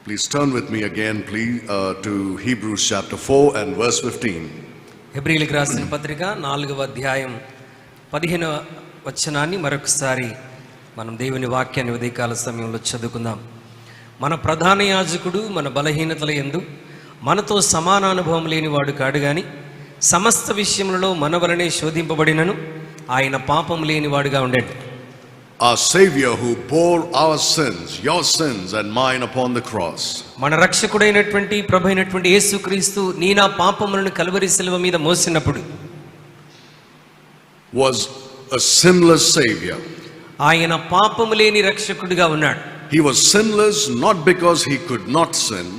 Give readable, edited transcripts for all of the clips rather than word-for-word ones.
Please turn with me again, please, to Hebrews chapter 4 and verse 15. హెబ్రీయులకు రాసిన పత్రిక 4వ అధ్యాయం 15వ వచనాన్ని మరొకసారి మనం దేవుని వాక్యాన్ని ఉదయకాల సమయంలో చదువుకుందాం. మన ప్రధాన యాజకుడు మన బలహీనతల యందు మనతో సమాన అనుభవం లేనివాడు కాడు గాని సమస్త విషయములలో మన వలనే శోధింపబడినను ఆయన పాపం లేనివాడుగా ఉండెను. Our Savior who bore our sins, your sins and mine upon the cross. మన రక్షకుడైనటువంటి ప్రభువైనటువంటి యేసుక్రీస్తు నీ నా పాపములను కల్వరి శిలువ మీద మోసినప్పుడు was a sinless Savior. ఆయన పాపము లేని రక్షకుడిగా ఉన్నాడు. He was sinless not because he could not sin.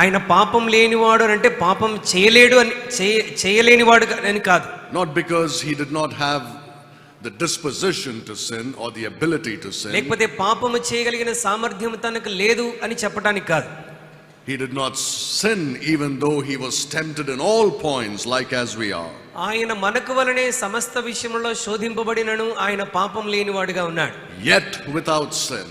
ఆయన పాపం లేనివాడు అంటే పాపం చేయలేడు అని చేయలేనివాడు అని కాదు. Not because he did not have the disposition to sin or the ability to sin. లేకపోతే పాపము చేయగలిగిన సామర్థ్యం తనకు లేదు అని చెప్పడానికి కాదు. He did not sin even though he was tempted in all points like as we are. ఆయన మనకు వలనే సమస్త విషయంలో శోధింపబడినను ఆయన పాపం లేనివాడుగా ఉన్నాడు. Yet without sin.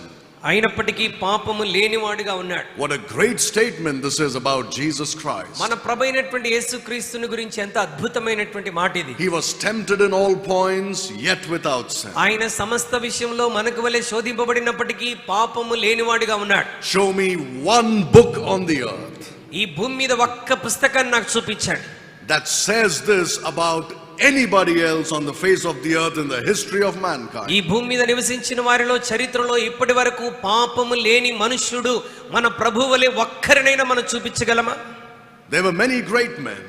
అయినప్పటికీ పాపము లేనివాడుగా ఉన్నాడు. What a great statement this is about Jesus Christ. మన ప్రభువైనటువంటి యేసుక్రీస్తుని గురించి ఎంత అద్భుతమైనటువంటి మాట ఇది. He was tempted in all points yet without sin. ఆయన సమస్త విషయంలో మనకు వలె శోధింపబడినప్పటికీ పాపము లేనివాడుగా ఉన్నాడు. Show me one book on the earth. ఈ భూమి మీద ఒక్క పుస్తకాన్ని నాకు చూపించాడు. That says this about anybody else on the face of the earth in the history of mankind. ఈ భూమి మీద నివసించిన వారిలో చరిత్రలో ఇప్పటి వరకు పాపము లేని మనుష్యుడు మన ప్రభువులే ఒక్కరినైనా మనం చూపించగలమా? There were many great men.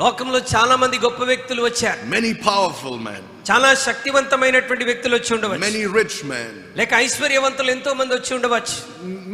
లోకంలో చాలా మంది గొప్ప వ్యక్తులు వచ్చారు. Many powerful men. చాలా శక్తివంతమైనటువంటి వ్యక్తులు వచ్చి ఉండవచ్చు. Many rich men. లేక ఐశ్వర్యవంతులు ఎంతో మంది వచ్చి ఉండవచ్చు.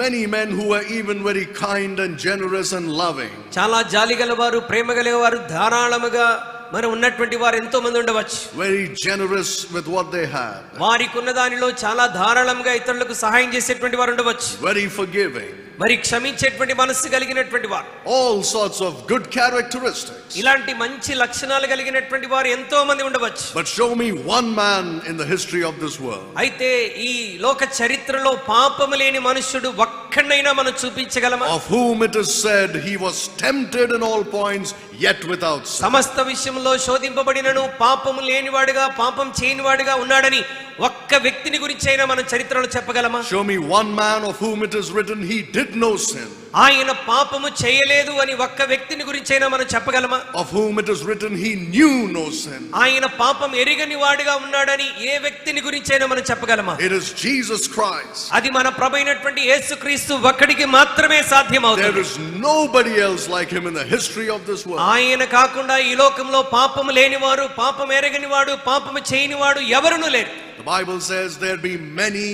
Many men who were even very kind and generous and loving. చాలా జాలిగలవారు, ప్రేమగలవారు, ధారాళముగా మరి ఉన్నటువంటి వారు ఎంతో మంది ఉండవచ్చు. Very generous with what they had. వారికి ఉన్న దానిలో చాలా ధారాళంగా ఇతరులకు సహాయం చేసేటువంటి వారు ఉండవచ్చు. Very forgiving. మరి క్షమించేటువంటి మనస్సు కలిగినటువంటి వారు. All sorts of good characteristics. ఇలాంటి మంచి లక్షణాలు కలిగినటువంటి వారు ఎంతో మంది ఉండవచ్చు. But show me one man in the history of this world. అయితే ఈ లోక చరిత్రలో పాపము లేని మనుష్యుడు ఒక్కడైనా మనం చూపించగలమా? Of whom it is said he was tempted in all points yet without sin. సమస్త విషయంలో శోధింపబడినను పాపము లేనివాడుగా పాపం చేయనివాడుగా ఉన్నాడని ఒక్క వ్యక్తిని గురించి అయినా మనం చరిత్రలో చెప్పగలమా? Show me one man of whom it is written he did no sin. ఆయన పాపము చేయలేదు అని ఒక్క వ్యక్తిని గురించి అయినా మనం చెప్పగలమా? Of whom it is written he knew no sin. ఆయన పాపం ఎరిగని వాడుగా ఉన్నాడని ఏ వ్యక్తిని గురించి అయినా మనం చెప్పగలమా? It is Jesus Christ. అది మన ప్రభువైనటువంటి యేసుక్రీస్తు ఒక్కడికి మాత్రమే సాధ్యమవుతుంది. There is nobody else like him in the history of this world. ఆయన కాకుండా ఈ లోకంలో పాపము లేనివారు, పాపం ఎరగని వాడు, పాపము చేయనివాడు ఎవరునూ లేరు. The Bible says there be many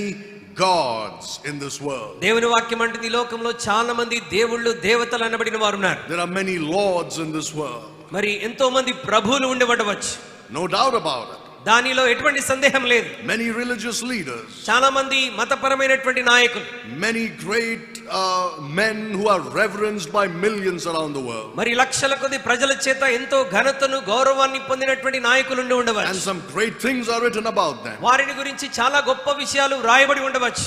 gods in this world. దేవుని వాక్యం అంటుంది ఈ లోకంలో చాలా మంది దేవుళ్ళు, దేవతలు అనబడిన వారు ఉన్నారు. There are many lords in this world. మరి ఎంతో మంది ప్రభువులు ఉండవచ్చు. No doubt about it. దానిలో ఎటువంటి సందేహం లేదు. Many religious leaders. చాలా మంది మతపరమైనటువంటి నాయకులు. Many great men who are reverenced by millions around the world. మరి లక్షల కొద్ది ప్రజల చేత ఎంతో ఘనతను, గౌరవాన్ని పొందినటువంటి నాయకులు ఉండవచ్చు. And some great things are written about them. వారిని గురించి చాలా గొప్ప విషయాలు రాయబడి ఉండవచ్చు.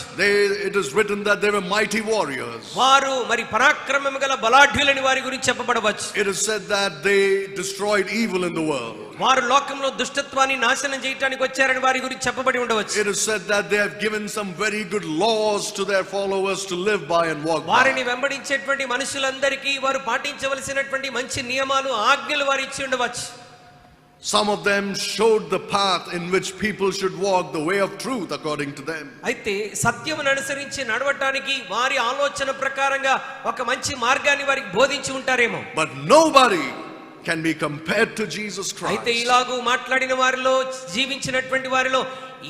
It is written that they were mighty warriors. వారు మరి పరాక్రమము గల బలాఢ్యులని వారి గురించి చెప్పబడవచ్చు. It is said that they destroyed evil in the world. వారు లోకంలో దుష్టత్వాన్ని నాశనం చేయడానికి వచ్చారని వారి గురించి చెప్పబడి ఉండవచ్చు. It is said that they have given some very good laws to their followers to live by and walk by. వారిని వెంబడించేటువంటి మనుషులందరికీ వారు పాటించవలసినటువంటి మంచి నియమాలు, ఆజ్ఞలు వారు ఇచ్చి ఉండవచ్చు. Some of them showed the path in which people should walk, the way of truth according to them. అయితే సత్యమును అనుసరించి నడవటానికి వారి ఆలోచన ప్రకారంగా ఒక మంచి మార్గాన్ని వారికి బోధించి ఉంటారేమో. But nobody can be compared to Jesus Christ. అయితే ఇలాగూ మాట్లాడిన వారిలో, జీవించినటువంటి వారిలో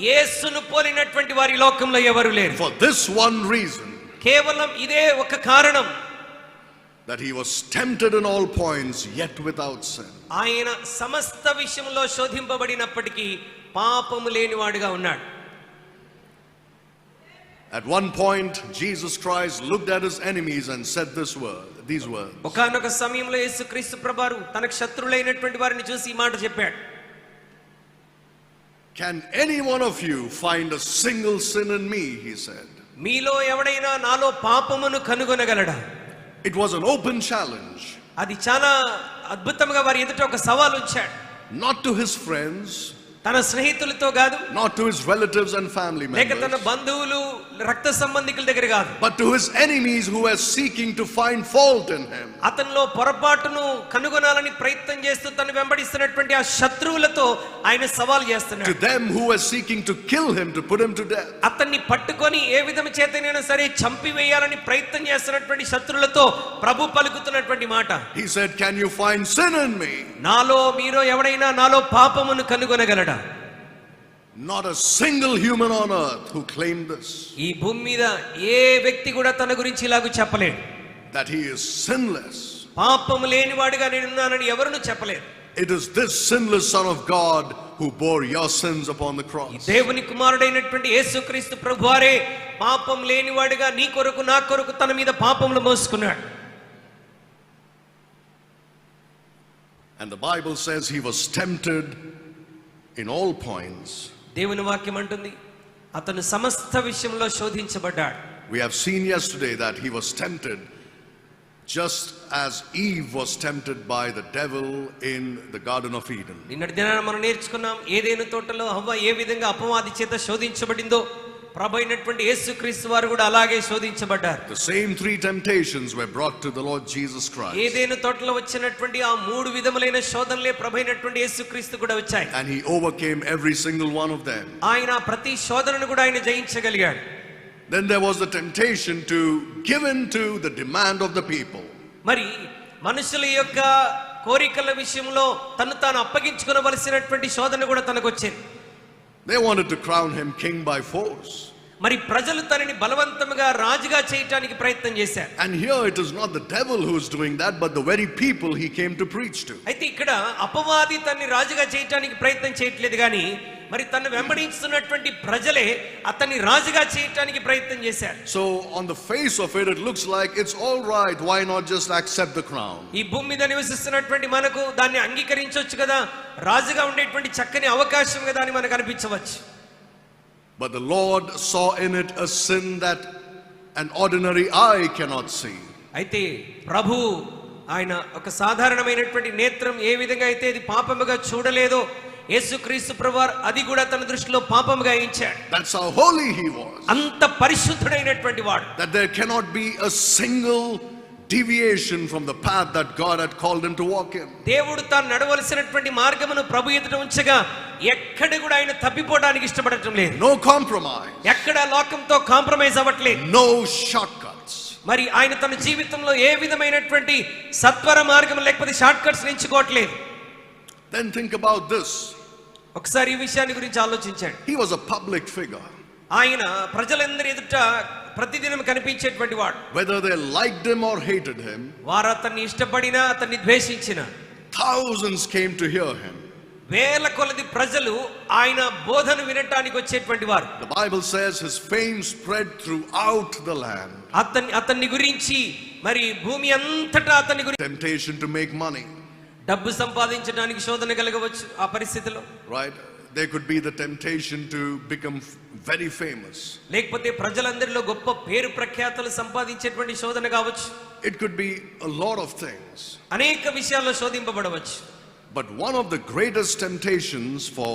యేసును పోలినటువంటి వారి లోకంలో ఎవరు లేరు. For this one reason, కేవలం ఇదే ఒక కారణం, that he was tempted in all points yet without sin. ఆయన సమస్త విషయంలో శోధింపబడినప్పటికీ పాపము లేనివాడుగా ఉన్నాడు. At one point Jesus Christ looked at his enemies and said these words. ఒకానొక సమయంలో యేసుక్రీస్తు ప్రభువు తనకు శత్రులైనటువంటి వారిని చూసి ఈ మాట చెప్పాడు. Can any one of you find a single sin in me, he said. మీలో ఎవడైనా నాలో పాపమును కనుగొనగలడా? It was an open challenge. అది చాలా అద్భుతంగా వారి ఎదుట ఒక సవాల్ ఉంచాడు. Not to his friends, తన స్నేహితులతో కాదు, not to his relatives and family లేక తన members, బంధువులు రక్త సంబంధికుల దగ్గర కాదు, but to his enemies who were seeking to find fault in him. అతనిలో పొరపాటును కనుగొనాలని ప్రయత్నం చేస్తూ తను వెంబడిస్తున్నటువంటి ఆ శత్రువులతో ఆయన సవాల్ చేస్తున్నాడు. To them who were seeking to kill him, to put him to death. అతన్ని పట్టుకొని ఏ విధం చేతనైనా సరే చంపివేయాలని ప్రయత్నం చేస్తున్నటువంటి శత్రువులతో ప్రభు పలుకుతున్నటువంటి మాట. He said, "Can you find sin in me?" నాలో మీలో ఎవడైనా నాలో పాపమును కనుగొనగలడా? Not a single human on earth who claimed this, ఈ భూమి మీద ఏ వ్యక్తి కూడా తన గురించి ఇలాగూ చెప్పలేడు. that he is sinless. పాపము లేనివాడిగా నేనున్నానని ఎవరును చెప్పలేదు. It is this sinless Son of God who bore your sins upon the cross. దేవుని కుమారుడైనటువంటి యేసుక్రీస్తు ప్రభువారే పాపం లేనివాడిగా నీ కొరకు నా కొరకు తన మీద పాపములు మోసుకున్నాడు. And the Bible says he was tempted in all points. దేవుని వాక్యం అంటుంది అతను సమస్త విషయంలో శోధించబడ్డాడు. We have seen yesterday that he was tempted just as Eve was tempted by the devil in the Garden of Eden. నిన్నటి దినాన మనం నేర్చుకున్నాం ఏదైనా తోటలో హవ్వ ఏ విధంగా అపవాది చేత శోధించబడిందో ప్రభు అయినటువంటి యేసుక్రీస్తు వారు కూడా అలాగే శోధించబడ్డారు. The same three temptations were brought to the Lord Jesus Christ. ఏదైనా తోటలో వచ్చినటువంటి ఆ మూడు విధములైన శోధనలే ప్రభు అయినటువంటి యేసుక్రీస్తు కూడా వచ్చాయి. And he overcame every single one of them. ఆయన ప్రతి శోధనను కూడా ఆయన జయించగలిగాడు. Then there was the temptation to give in to the demand of the people. మరి మనుషుల యొక్క కోరికల విషయంలో తను తాను అప్పగించుకోవలసినటువంటి శోధన కూడా తనకు వచ్చింది. They wanted to crown him king by force. మరి ప్రజలు తనని బలవంతంగా రాజుగా చేయడానికి ప్రయత్నం చేశారు. And here it is not the devil who is doing that, but the very people he came to preach to. అయితే ఇక్కడ అపవాది తన్ని రాజుగా చేయడానికి ప్రయత్నం చేయట్లేదు కానీ మరి తను వెంబడిస్తున్నటువంటి ప్రజలే అతన్ని రాజుగా చేయడానికి ప్రయత్నం చేశారు. So on the face of it, it looks like it's all right. Why not just accept the crown? ఈ భూమి మీద నివసిస్తున్నటువంటి మనకు దాన్ని అంగీకరించవచ్చు కదా, రాజుగా ఉండేటువంటి చక్కని అవకాశం కదా అని మనకు అనిపించవచ్చు. But the Lord saw in it a sin that an ordinary eye cannot see. అయితే ప్రభు ఆయన ఒక సాధారణమైనటువంటి నేత్రం ఏ విధంగా అయితే ఇది పాపముగా చూడలేదో యేసుక్రీస్తు ప్రభువారు అది కూడా తన దృష్టిలో పాపముగా ఎంచాడు. That's how holy he was. అంత పరిశుద్ధుడైనటువంటి వాడు. That there cannot be a single deviation from the path that God had called him to walk in. దేవుడు తాను నడవలసినటువంటి మార్గమును ప్రభు ఎదుట ఉంచగా ఎక్కడ కూడా ఆయన తప్పిపోవడానికి ఇష్టపడటం లేదు. No compromise. ఎక్కడ లోకంతో కాంప్రమైజ్ అవ్వట్లేదు. No shortcuts. మరి ఆయన తన జీవితంలో ఏ విధమైనటువంటి సత్వర మార్గం లేకపోతే షార్ట్ కట్స్ ఎంచుకోవట్లేదు. Then think about this. ఒకసారి ఈ విషయాన్ని గురించి ఆలోచించండి. He was a public figure. ఆయన ప్రజలందరి ఎదుట ప్రతిదినం కనిపించేటువంటి వాడు. Whether they liked him or hated him, వారు అతన్ని ఇష్టపడినా అతన్ని ద్వేషించినా thousands came to hear him. వేల కొలది ప్రజలు ఆయన బోధన వినటానికి వచ్చేటువంటి వారు. The Bible says his fame spread throughout the land. అతన్ని గురించి మరి భూమి అంతటా అతన్ని గురించి Temptation to make money. డబ్బు సంపాదించడానికి శోధన కలగవచ్చు ఆ పరిస్థితిలో. Right? There could be the temptation to become very famous. లేకపోతే ప్రజలందరిలో గొప్ప పేరు ప్రఖ్యాతలు సంపాదించేటువంటి శోధన కావచ్చు. It could be a lot of things. అనేక విషయాల్లో శోధింపబడవచ్చు. But one of the greatest temptations for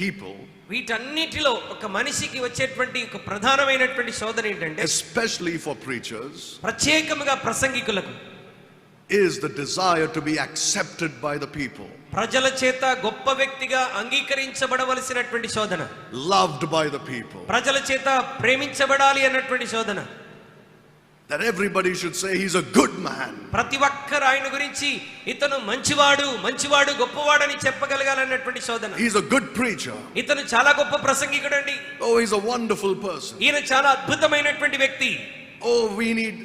people, వీటన్నిటిలో ఒక మనిషికి వచ్చేటువంటి ఒక ప్రధానమైనటువంటి శోధన ఏంటంటే especially for preachers, ప్రత్యేకముగా ప్రసంగికులకు is the desire to be accepted by the people. ప్రజల చేత గొప్ప వ్యక్తిగా అంగీకరించబడవలసినటువంటి శోధన. Loved by the people. ప్రజల చేత ప్రేమించబడాలి అన్నటువంటి శోధన. That everybody should say he's a good man. ప్రతి ఒక్కరు ఆయన గురించి ఇతను మంచివాడు గొప్పవాడని చెప్పగలగాలన్నటువంటి శోధన. He's a good preacher. ఇతను చాలా గొప్ప ప్రసంగికుడండి. Oh, he's a wonderful person. ఈయన చాలా అద్భుతమైనటువంటి వ్యక్తి. Oh, we need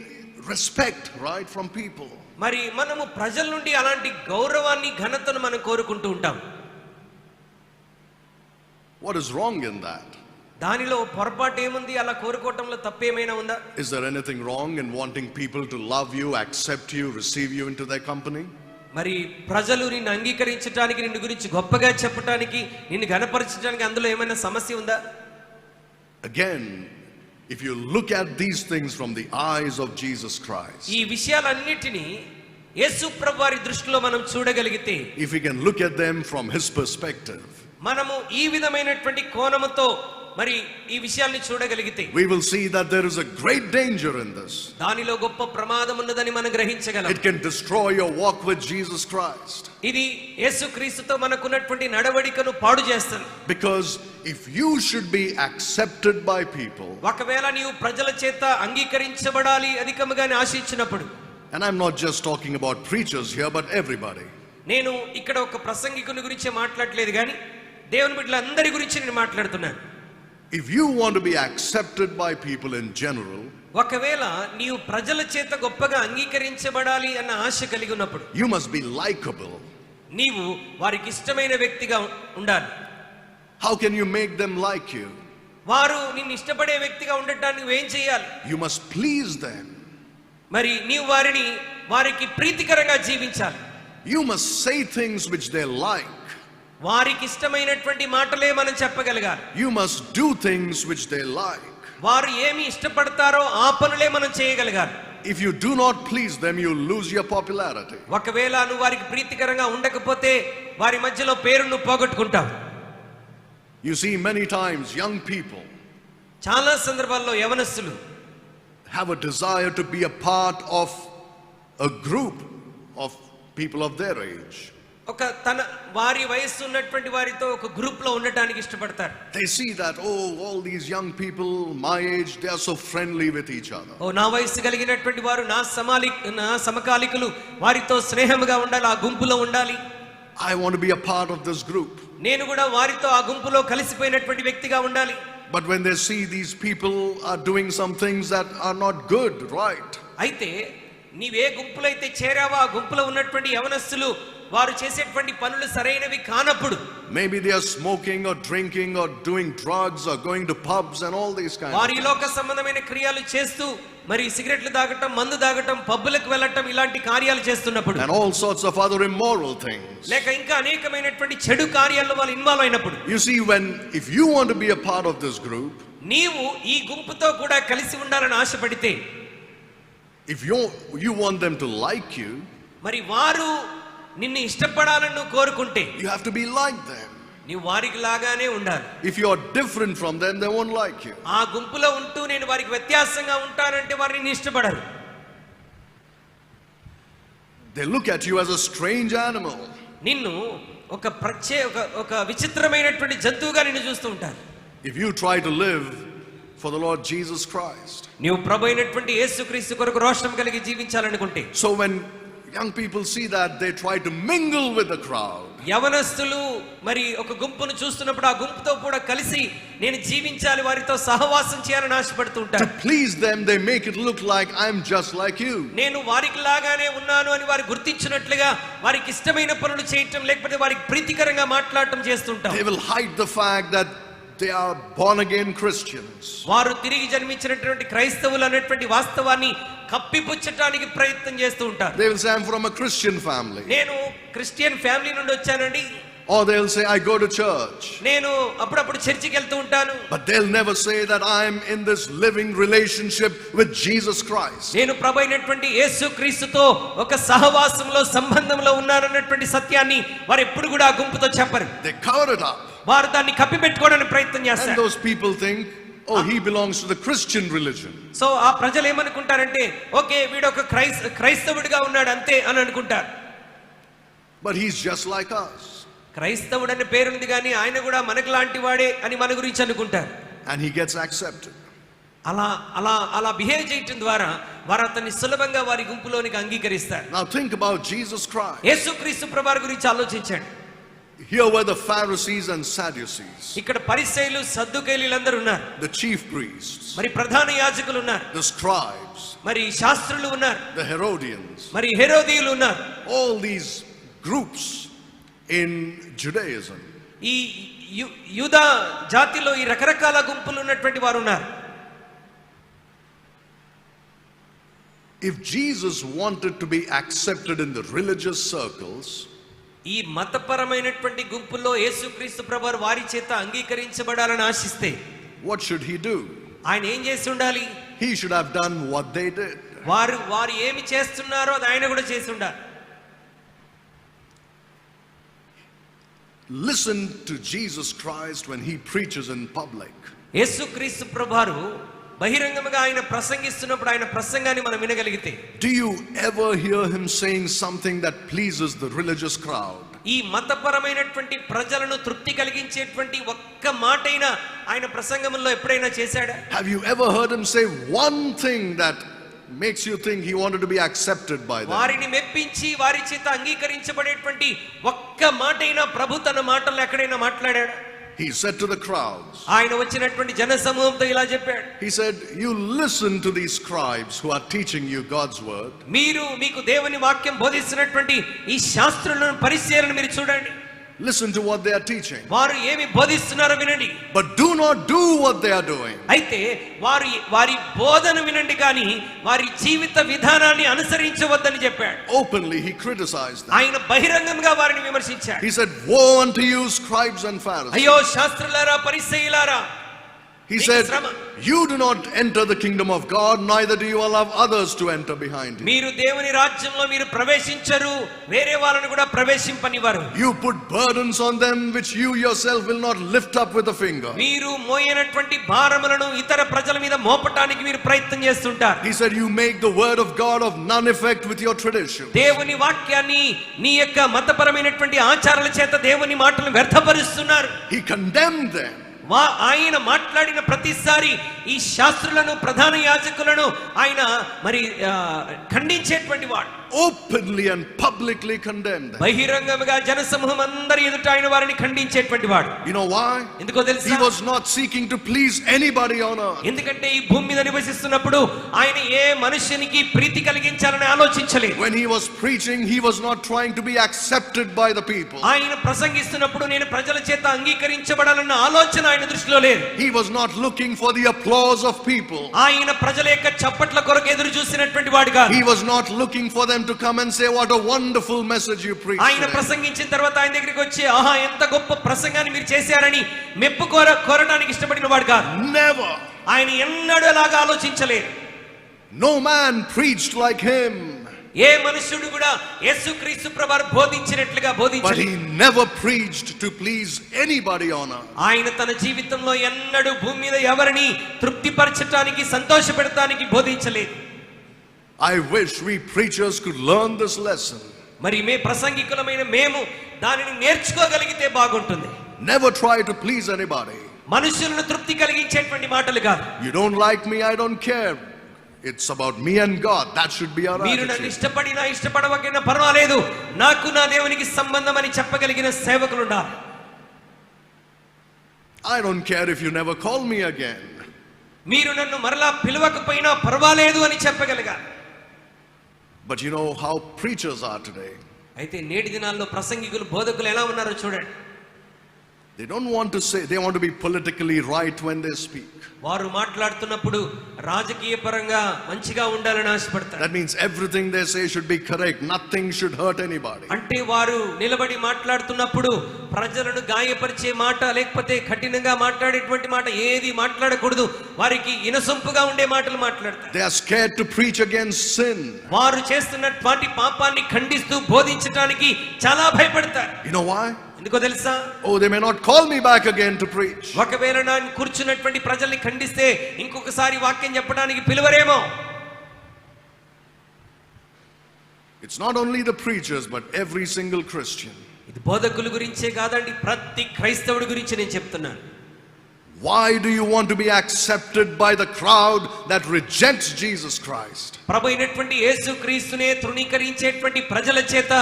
respect, right, from people. మరి మనము ప్రజల నుండి అలాంటి గౌరవాన్ని ఘనతను మనం కోరుకుంటూ ఉంటాం. What is wrong in that? దానిలో పొరపాటు ఏముంది? అలా కోరుకోవటంలో తప్పేమైనా ఉందా? Is there anything wrong in wanting people to love you, accept you, receive you into their company? మరి ప్రజలు నిన్ను అంగీకరించడానికి, నిన్ను గురించి గొప్పగా చెప్పడానికి, నిన్ను ఘనపరచడానికి అందులో ఏమైనా సమస్య ఉందా? Again, If you look at these things from the eyes of Jesus Christ, ఈ విషయాలన్నిటినీ యేసు ప్రభువారి దృష్టిలో మనం చూడగలిగితే, if we can look at them from his perspective, మనము ఈ విధమైనటువంటి కోణముతో మరి ఈ విషయాల్ని చూడగలిగితే, we will see that there is a great danger in this. దానిలో గొప్ప ప్రమాదం ఉన్నదని మనం గ్రహించగలం. It can destroy your walk with Jesus Christ. ఇది యేసుక్రీస్తుతో మనకున్నటువంటి నడవడికను పాడు చేస్తుంది. Because if you should be accepted by people, ఒకవేళ నీవు ప్రజల చేత అంగీకరించబడాలి అధికముగానే ఆశించినప్పుడు, and I'm not just talking about preachers here, but everybody. నేను ఇక్కడ ఒక ప్రసంగికుని గురించి మాట్లాడలేదు కానీ దేవుని బిడ్డలందరి గురించి నేను మాట్లాడుతున్నాను. If you want to be accepted by people in general, ఒకవేళ నీవు ప్రజల చేత గొప్పగా అంగీకరించబడాలి అన్న ఆశ కలిగి ఉన్నప్పుడు, you must be likable. నీవు వారికి ఇష్టమైన వ్యక్తిగా ఉండాలి. How can you make them like you? వారు నిన్ను ఇష్టపడే వ్యక్తిగా ఉండటానికి నువ్వేం చేయాలి? You must please them. మరి నీవు వారికి ప్రీతికరంగా జీవించాలి. You must say things which they like. వారికి ఇష్టమైనటువంటి మాటలే మనం చెప్పగలగాలి. You must do things which they like. వారు ఏమి ఇష్టపడతారో ఆ పనులే మనం చేయగలగాలి. If you do not please them, you lose your popularity. ఒకవేళ నువ్వు వారికి ప్రీతికరంగా ఉండకపోతే వారి మధ్యలో పేరును పోగొట్టుకుంటావు. You see, many times young people చాలా సందర్భాల్లో యవనస్తులు have a desire to be a part of a group of people of their age. వారి వయస్సు ఉన్నటువంటి వారితో ఒక గ్రూప్ లో ఉండటానికి ఇష్టపడతారు. They see that, oh, all these young people my age, they are so friendly with each other. నా వయస్సు కలిగినటువంటి వారు నా సమకాలికులు వారితో స్నేహముగా ఉండాలి, ఆ గుంపులో ఉండాలి. I want to be a part of this group. నేను కూడా వారితో ఆ గుంపులో కలిసిపోయినటువంటి వ్యక్తిగా ఉండాలి. But when they see these people are doing some things that are not good, right? అయితే నీవే గుంపులో అయితే చేరావో ఆ గుంపులో ఉన్నటువంటి యవనస్తులు వారు చేసేటువంటి పనులు సరైనవి కానప్పుడు, maybe they are smoking or drinking or doing drugs or going to pubs and all these kinds. వారి లోక సంబంధమైన క్రియలు చేస్తూ మరి సిగరెట్లు తాగటం, మందు తాగటం, పబ్బులకు వెళ్ళటం ఇలాంటి కార్యాలు చేస్తున్నప్పుడు, and all sorts of other immoral things. లేక ఇంకా అనేకమైనటువంటి చెడు కార్యాల్లో వాళ్ళు ఇన్వాల్వ్ అయినప్పుడు, you see, if you want to be a part of this group, నీవు ఈ గుంపుతో కూడా కలిసి ఉండాలని ఆశపడితే, if you want them to like you, మరి వారు నిన్ను ఇష్టపడాలని నువ్వు కోరుకుంటే, you have to be like them. నీవు వారికి లాగానే ఉండాలి. If you are different from them, they won't like you. ఆ గుంపులో ఉంటూ నేను వారికి వ్యత్యాసంగా ఉంటానంటే వారు నిన్ను ఇష్టపడరు. They look at you as a strange animal. నిన్ను ఒక విచిత్రమైనటువంటి జంతువుగా నిన్ను చూస్తూ ఉంటారు. If you try to live for the Lord Jesus Christ, నీవు ప్రభు అయినటువంటి యేసుక్రీస్తు కొరకు రోషం కలిగి జీవించాలనుకుంటే, so when young people see that, they try to mingle with the crowd. యవనస్తులు మరి ఒక గుంపును చూస్తున్నప్పుడు ఆ గుంపుతో కూడా కలిసి నేను జీవించాలి, వారితో సహవాసం చేయాలని ఆశపడుతూ ఉంటారు. To please them, they make it look like I'm just like you. నేను వారికి లాగానే ఉన్నాను అని వారు గుర్తించినట్లుగా వారికి ఇష్టమైన పనులు చేయటం, లేకపోతే వారికి ప్రీతికరంగా మాట్లాడటం చేస్తుంటారు. They will hide the fact that they are born again Christians. వారు తిరిగి జన్మించినటువంటి క్రైస్తవులు అనేటువంటి వాస్తవాన్ని కప్పిపుచ్చటానికి ప్రయత్నం చేస్తూ ఉంటారు. They will say, I'm from a Christian family. నేను క్రిస్టియన్ ఫ్యామిలీ నుండి వచ్చానండి. Or they'll say, I go to church. నేను అప్పుడప్పుడు చర్చికి వెళ్తూ ఉంటాను. But they'll never say that I'm in this living relationship with Jesus Christ. నేను ప్రభువైనటువంటి యేసుక్రీస్తుతో ఒక సహవాసంలో సంబంధంలో ఉన్నానన్నటువంటి సత్యాన్ని వారు ఎప్పుడు కూడా ఆ గుంపుతో చెప్పరు. They cover it up. వారు దాన్ని కప్పిపెట్టుకోవడానికి ప్రయత్నం And చేస్తారు. those people think, oh, he belongs to the Christian religion. So ఆ ప్రజలు ఏమనుకుంటారంటే, ఓకే వీడు ఒక క్రైస్తవుడిగా ఉన్నాడు అంతే అని అనుకుంటారు. But he's just like us. క్రైస్తవుడు అనే పేరుంది కానీ ఆయన కూడా మనకు లాంటి వాడే అని మన గురించి అనుకుంటారు. And he gets accepted. అలా బిహేవ్ చేయటం ద్వారా వారు అతన్ని సులభంగా వారి గుంపులోనికి అంగీకరిస్తారు. Now think about Jesus Christ. యేసుక్రీస్తు ప్రభువారి గురించి ఆలోచించండి. Here were the Pharisees and Sadducees. ఇక్కడ పరిసయ్యులు, సద్దుకైయులందరూ ఉన్నారు. The chief priests. మరి ప్రధాన యాజకులు ఉన్నారు. The scribes. మరి శాస్త్రులు ఉన్నారు. The Herodians. మరి హెరోదీయులు ఉన్నారు. All these groups in Judaism. ఈ యూదా జాతిలో ఈ రకరకాల గుంపులు ఉన్నటువంటి వారు ఉన్నారు. If Jesus wanted to be accepted in the religious circles, ఈ మతపరమైనటువంటి గుంపుల్లో యేసుక్రీస్తు ప్రభువారు వారి చేత అంగీకరించబడాలని ఆశిస్తే what should he do? ఆయన ఏం చేసి ఉండాలి? He should have done what they did. వారు ఏమి చేస్తున్నారో అది ఆయన కూడా చేసి ఉండాలి. Listen to Jesus Christ when he preaches in public. యేసుక్రీస్తు ప్రభువారు బహిరంగంగా ఆయన ప్రసంగిస్తున్నప్పుడు ఆయన ప్రసంగాన్ని మనం వినగలిగితే, Do you ever hear him saying something that pleases the religious crowd? ఈ మతపరమైనటువంటి ప్రజలను తృప్తి కలిగించేటువంటి ఒక్క మాటైనా ఆయన ప్రసంగంలో ఎప్పుడైనా చేశాడా? Have you ever heard him say one thing that makes you think he wanted to be accepted by them? వారిని మెప్పించి వారి చేత అంగీకరించబడేటువంటి ఒక్క మాటైనా ప్రభు తన మాటల్లో ఎక్కడైనా మాట్లాడాడా? He said to the crowds, ఆయన వచ్చినటువంటి జన సమూహంతో ఇలా చెప్పాడు. he said, you listen to these scribes who are teaching you God's word. మీకు దేవుని వాక్యం బోధిస్తున్నటువంటి ఈ శాస్త్రులను పరిశీలన మీరు చూడండి. Listen to what they are teaching. వారు ఏమి బోధిస్తున్నారో వినండి. But do not do what they are doing. అయితే వారి బోధన వినండి కానీ వారి జీవిత విధానాన్ని అనుసరించవద్దని చెప్పాడు. Openly he criticized them. ఆయన బహిరంగంగా వారిని విమర్శించాడు. He said, woe unto you scribes and Pharisees. అయ్యో శాస్త్రులారా పరిసయ్యులారా, he said, you do not enter the kingdom of God, neither do you allow others to enter behind you. మీరు దేవుని రాజ్యంలో మీరు ప్రవేశించరు, వేరే వాళ్ళని కూడా ప్రవేశింపనివ్వరు. You put burdens on them which you yourself will not lift up with a finger. మీరు మోయనటువంటి భారములను ఇతర ప్రజల మీద మోపటానికి మీరు ప్రయత్నం చేస్తుంటారు. He said, you make the word of God of none effect with your tradition. దేవుని వాక్యాన్ని నీ యొక్క మతపరమైనటువంటి ఆచారాల చేత దేవుని మాటలను వ్యర్థపరుస్తున్నారు. He condemned them. ఆయన మాట్లాడిన ప్రతిసారి ఈ శాస్త్రులను ప్రధాన యాజకులను ఆయన మరి ఖండించేటువంటి వాడు. Openly and publicly condemned them. బహిరంగంగా జనసమూహం అందరి ఎదుట ఆయన వారిని ఖండించేటువంటి వాడు. You know why? ఎందుకో తెలుసా? He was not seeking to please anybody on earth. ఎందుకంటే ఈ భూమి మీద నివసిస్తున్నప్పుడు ఆయన ఏ మనుష్యునికి ప్రీతి కలిగించాలని ఆలోచించలేదు. When he was preaching, he was not trying to be accepted by the people. ఆయన ప్రసంగిస్తున్నప్పుడు నేను ప్రజల చేత అంగీకరించబడాలన్న ఆలోచన ఆయన దృష్టిలో లేదు. He was not looking for the applause of people. ఆయన ప్రజల యొక్క చప్పట్ల కొరకు ఎదురు చూసినటువంటి వాడు కాదు. He was not looking for them to come and say, what a wonderful message you preached. ఆయన ప్రసంగించిన తర్వాత ఆయన దగ్గరికి వచ్చి ఆహా ఎంత గొప్ప ప్రసంగాన్ని మీరు చేశారని మెప్పు కోరడానికి ఇష్టపడిన వాడు కాదు. Never. ఆయన ఎన్నడూ అలాగా ఆలోచించలేదు. No man preached like him. ఏ మనుషుడు కూడా యేసుక్రీస్తు ప్రభువారు బోధించినట్లుగా But బోధించలేదు. he never preached to please anybody on earth. ఆయన తన జీవితంలో ఎన్నడూ భూమి మీద ఎవరిని తృప్తిపరచడానికి సంతోషపెడతానికి బోధించలేదు. I wish we preachers could learn this lesson. మరి ప్రసంగికులమైన మేము దానిని నేర్చుకోగలిగితే బాగుంటుంది. Never try to please anybody. మనుషులను తృప్తి కలిగించేటువంటి మాటలు కాదు. You don't like me, I don't care. It's about me and God. That should be our మీరు నన్ను attitude. ఇష్టపడినా ఇష్టపడవకైనా పర్వాలేదు, నాకు నా దేవునికి సంబంధం అని చెప్పగలిగిన సేవకులు ఉండాలి. I don't care if you never call me again. మీరు నన్ను మరలా పిలవకపోయినా పర్వాలేదు అని చెప్పగలిగారు. But you know how preachers are today. అయితే నేటి దినాల్లో ప్రసంగికులు బోధకులు ఎలా ఉన్నారో చూడండి. They don't want to say, they want to be politically right when they speak. వారు మాట్లాడుతున్నప్పుడు రాజకీయ పరంగా మంచిగా ఉండాలని ఆశపడతారు. That means everything they say should be correct. Nothing should hurt anybody. అంటే వారు నిలబడి మాట్లాడుతున్నప్పుడు ప్రజలను గాయపరిచే మాట లేకపోతే కఠినంగా మాట్లాడేటువంటి మాట ఏది మాట్లాడకూడదు. వారికి ఇనసొంపుగా ఉండే మాటలు మాట్లాడతారు. They are scared to preach against sin. వారు చేస్తున్నటువంటి పాపాన్ని ఖండిస్తూ బోధించడానికి చాలా భయపడతారు. You know why? ఎందుకో తెలుసా? Oh, they may not call me back again to preach. ఒకవేళ నేను కూర్చున్నటువంటి ప్రజల్ని ఖండిస్తే ఇంకొకసారి వాక్యం చెప్పడానికి పిలువరేమో. It's not only the preachers but every single Christian. ఇది బోధకుల గురించే కాదండి, ప్రతి క్రైస్తవుడి గురించి నేను చెప్తున్నాను. Why do you want to be accepted by the crowd that rejects Jesus Christ? ప్రభు అయినటువంటి యేసుక్రీస్తునే తృణీకరించేటువంటి ప్రజల చేత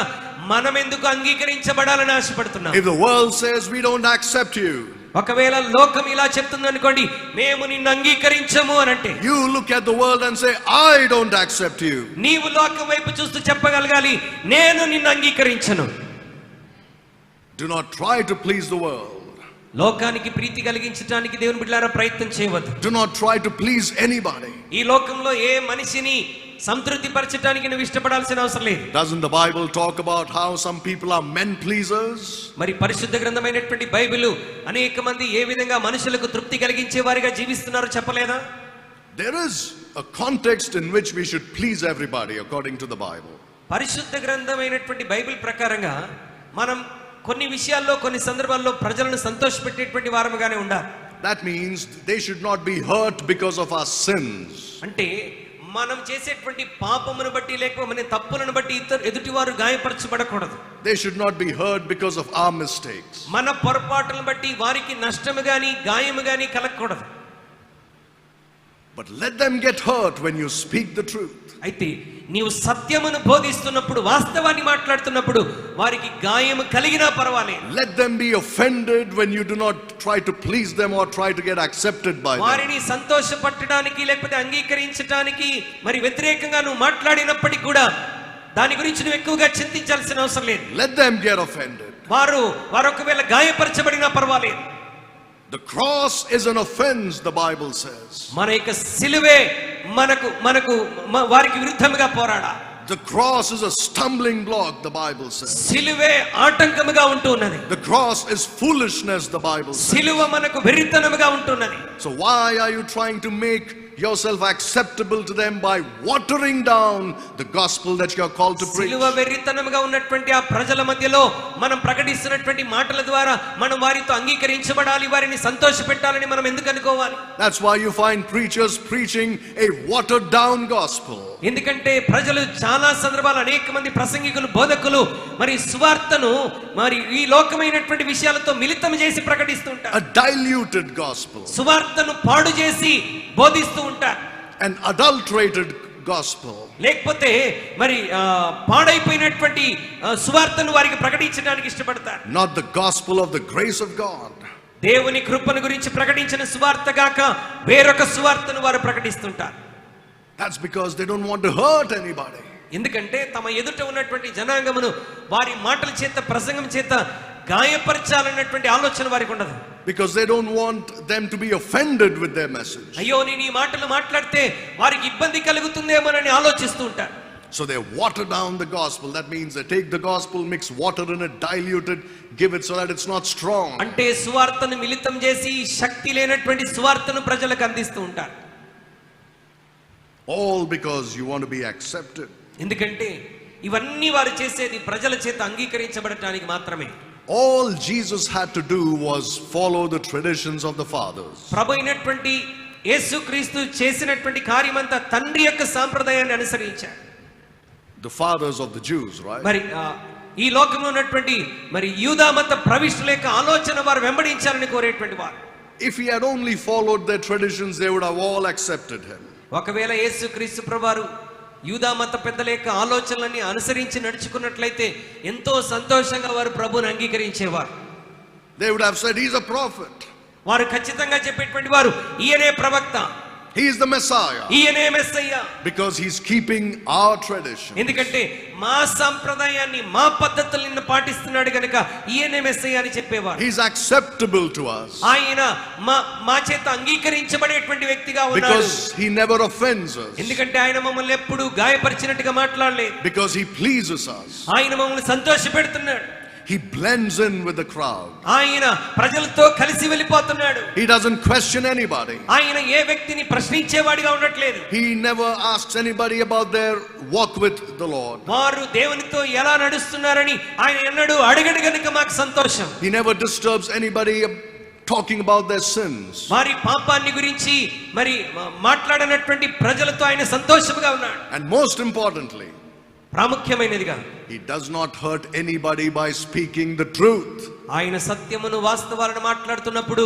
మనం ఎందుకు అంగీకరించబడాలని ఆశపడుతున్నాం? If the world says we don't accept you, ఒకవేళ లోకం ఇలా చెప్తుంది అనుకోండి, మేము నిన్ను అంగీకరించము అని అంటే, you look at the world and say, I don't accept you. నీవు లోకం వైపు చూస్తూ చెప్పగలగాలి, నేను నిన్ను అంగీకరించను. Do not try to please the world. లోకానికి ప్రీతి కలిగించడానికి దేవుని బిడ్డలారా ప్రయత్నం చేయవద్దు. Do not try to please anybody. ఈ లోకంలో ఏ మనిషిని సంతృప్తి పరచడానికి నువ్వు ఇష్టపడాల్సిన అవసరం లేదు. Doesn't the Bible talk about how some people are men pleasers? మరి పరిశుద్ధ గ్రంథమైనటువంటి బైబిల్ అనేక మంది ఏ విధంగా మనుషులకు తృప్తి కలిగించే వారిగా జీవిస్తున్నారో చెప్పలేదా? There is a context in which we should please everybody according to the Bible. పరిశుద్ధ గ్రంథమైనటువంటి బైబిల్ ప్రకారంగా మనం కొన్ని విషయాల్లో కొన్ని సందర్భాల్లో ప్రజలను సంతోషపెట్టేటువంటి వారముగానే ఉండాలి. That means they should not be hurt because of our sins. అంటే మనం చేసేటువంటి పాపమును బట్టి లేక మన తప్పులను బట్టి ఎదుటివారు గాయపరచబడకూడదు. They should not be hurt because of our mistakes. మన పొరపాటులను బట్టి వారికి నష్టము గాని గాయము గాని కలగకూడదు. But let them get hurt when you speak the truth. అయితే నీవు సత్యమును బోధిస్తున్నప్పుడు వాస్తవాన్ని మాట్లాడుతున్నప్పుడు వారికి గాయము కలిగినా పర్వాలేదు. Let them be offended when you do not try to please them or try to get accepted by them. వారిని సంతోషపట్టడానికి లేకపోతే అంగీకరించడానికి మరి వ్యతిరేకంగా నువ్వు మాట్లాడినప్పటికీ కూడా దాని గురించి నువ్వు ఎక్కువగా చింతించాల్సిన అవసరం లేదు. Let them get offended. వారు ఒకవేళ గాయపరచబడినా పర్వాలేదు. The cross is an offense, the Bible says. మన యొక్క సిలువే మనకు వారికి విరుద్ధంగా పోరాడా. The cross is a stumbling block, the Bible says. సిలువే ఆటంకముగా ఉంటున్నది. The cross is foolishness, the Bible says. సిలువ మనకు వెర్రితనముగా ఉంటున్నది. So why are you trying to make yourself acceptable to them by watering down the gospel that you are called to preach? సిలువ వెర్రితనముగా ఉన్నటువంటి ఆ ప్రజల మధ్యలో మనం ప్రకటిస్తున్నటువంటి మాటల ద్వారా మనం వారితో అంగీకరించబడాలి, వారిని సంతోషపెట్టాలని మనం ఎందుకు అనుకోవాలి? That's why you find preachers preaching a watered down gospel. ఎందుకంటే ప్రజలు చాలా సందర్భాలు అనేక మంది ప్రసంగికులు బోధకులు మరి సువార్తను మరి ఈ లోకమైనటువంటి విషయాలతో మిళితం చేసి ప్రకటిస్తూ ఉంటారు. A diluted gospel. సువార్తను పాడు చేసి బోధిస్తూ ఉంటారు. An adulterated gospel. లేకపోతే మరి పాడైపోయినటువంటి సువార్తను వారికి ప్రకటించడానికి ఇష్టపడతారు. Not the gospel of the grace of God. దేవుని కృపను గురించి ప్రకటించిన సువార్త గాక వేరొక సువార్తను వారు ప్రకటిస్తుంటారు. That's because they don't want to hurt anybody. ఎందుకంటే తమ ఎదుట ఉన్నటువంటి జనాంగమును వారి మాటల చేత ప్రసంగం చేత గాయపరచాలన్నటువంటి ఆలోచన వారికి ఉండదు. Because they don't want them to be offended with their message. అయ్యో నేను ఈ మాటలు మాట్లాడితే వారికి ఇబ్బంది కలుగుతుందేమోనని ఆలోచిస్తూ ఉంటారు. So they water down the gospel. That means they take the gospel, mix water in it, dilute it, give it so that it's not strong. అంటే సువార్తను మిళితం చేసి శక్తి లేనటువంటి సువార్తను ప్రజలకు అందిస్తూ ఉంటారు. All because you want to be accepted. ఎందుకంటే ఇవన్నీ వారు చేసేది ప్రజల చేత అంగీకరించబడటానికి మాత్రమే. All Jesus had to do was follow the traditions of the fathers. ప్రభు అయినటువంటి యేసుక్రీస్తు చేసినటువంటి కార్యమంతా తండ్రి యొక్క సాంప్రదాయాన్ని అనుసరించాడు. The fathers of the Jews, right? మరి ఈ లోకంలో ఉన్నటువంటి మరి యూదా మత ప్రవిష్టుల యొక్క ఆలోచన వారు వెంబడించాలని కోరేటువంటి వారు. If he had only followed their traditions, they would have all accepted him. ఒకవేళ యేసుక్రీస్తు ప్రభువారు యూదా మత పెద్దల యొక్క ఆలోచనలన్నీ అనుసరించి నడుచుకున్నట్లయితే ఎంతో సంతోషంగా వారు ప్రభువుని అంగీకరించేవారు. They would have said he's a prophet. వారు ఖచ్చితంగా చెప్పేటువంటి వారు ఈయనే ప్రవక్త, he is the Messiah. ఈయనే Messiah. Because he's keeping our tradition. ఎందుకంటే మా సంప్రదాయాన్ని మా పద్ధతులను పాటిస్తున్నాడు గనుక ఈయనే మెస్సయ్య అని చెప్పేవారు. He's acceptable to us. ఆయన మా చేత అంగీకరించబడేటువంటి వ్యక్తిగా ఉన్నాడు. Because he never offends us. ఎందుకంటే ఆయన మమ్మల్ని ఎప్పుడు గాయపరిచినట్టుగా మాట్లాడలేదు. Because he pleases us. ఆయన మమ్మల్ని సంతోషపెడుతున్నాడు. He blends in with the crowd. ఆయన ప్రజలతో కలిసి వెళ్ళిపోతున్నాడు. He doesn't question anybody. ఆయన ఏ వ్యక్తిని ప్రశ్నించేవాడిగా ఉండట్లేదు. He never asks anybody about their walk with the Lord. వారు దేవునితో ఎలా నడుస్తున్నారని ఆయన ఎన్నడూ అడగడు గనుక మాకు సంతోషం. He never disturbs anybody talking about their sins. వారి పాపాన్ని గురించి మరి మాట్లాడనటువంటి ప్రజలతో ఆయన సంతోషంగా ఉన్నాడు. And most importantly, ప్రాముఖ్యమైనదిగా he does not hurt anybody by speaking the truth. ఆయన సత్యమును వాస్తవాలను మాట్లాడుతున్నప్పుడు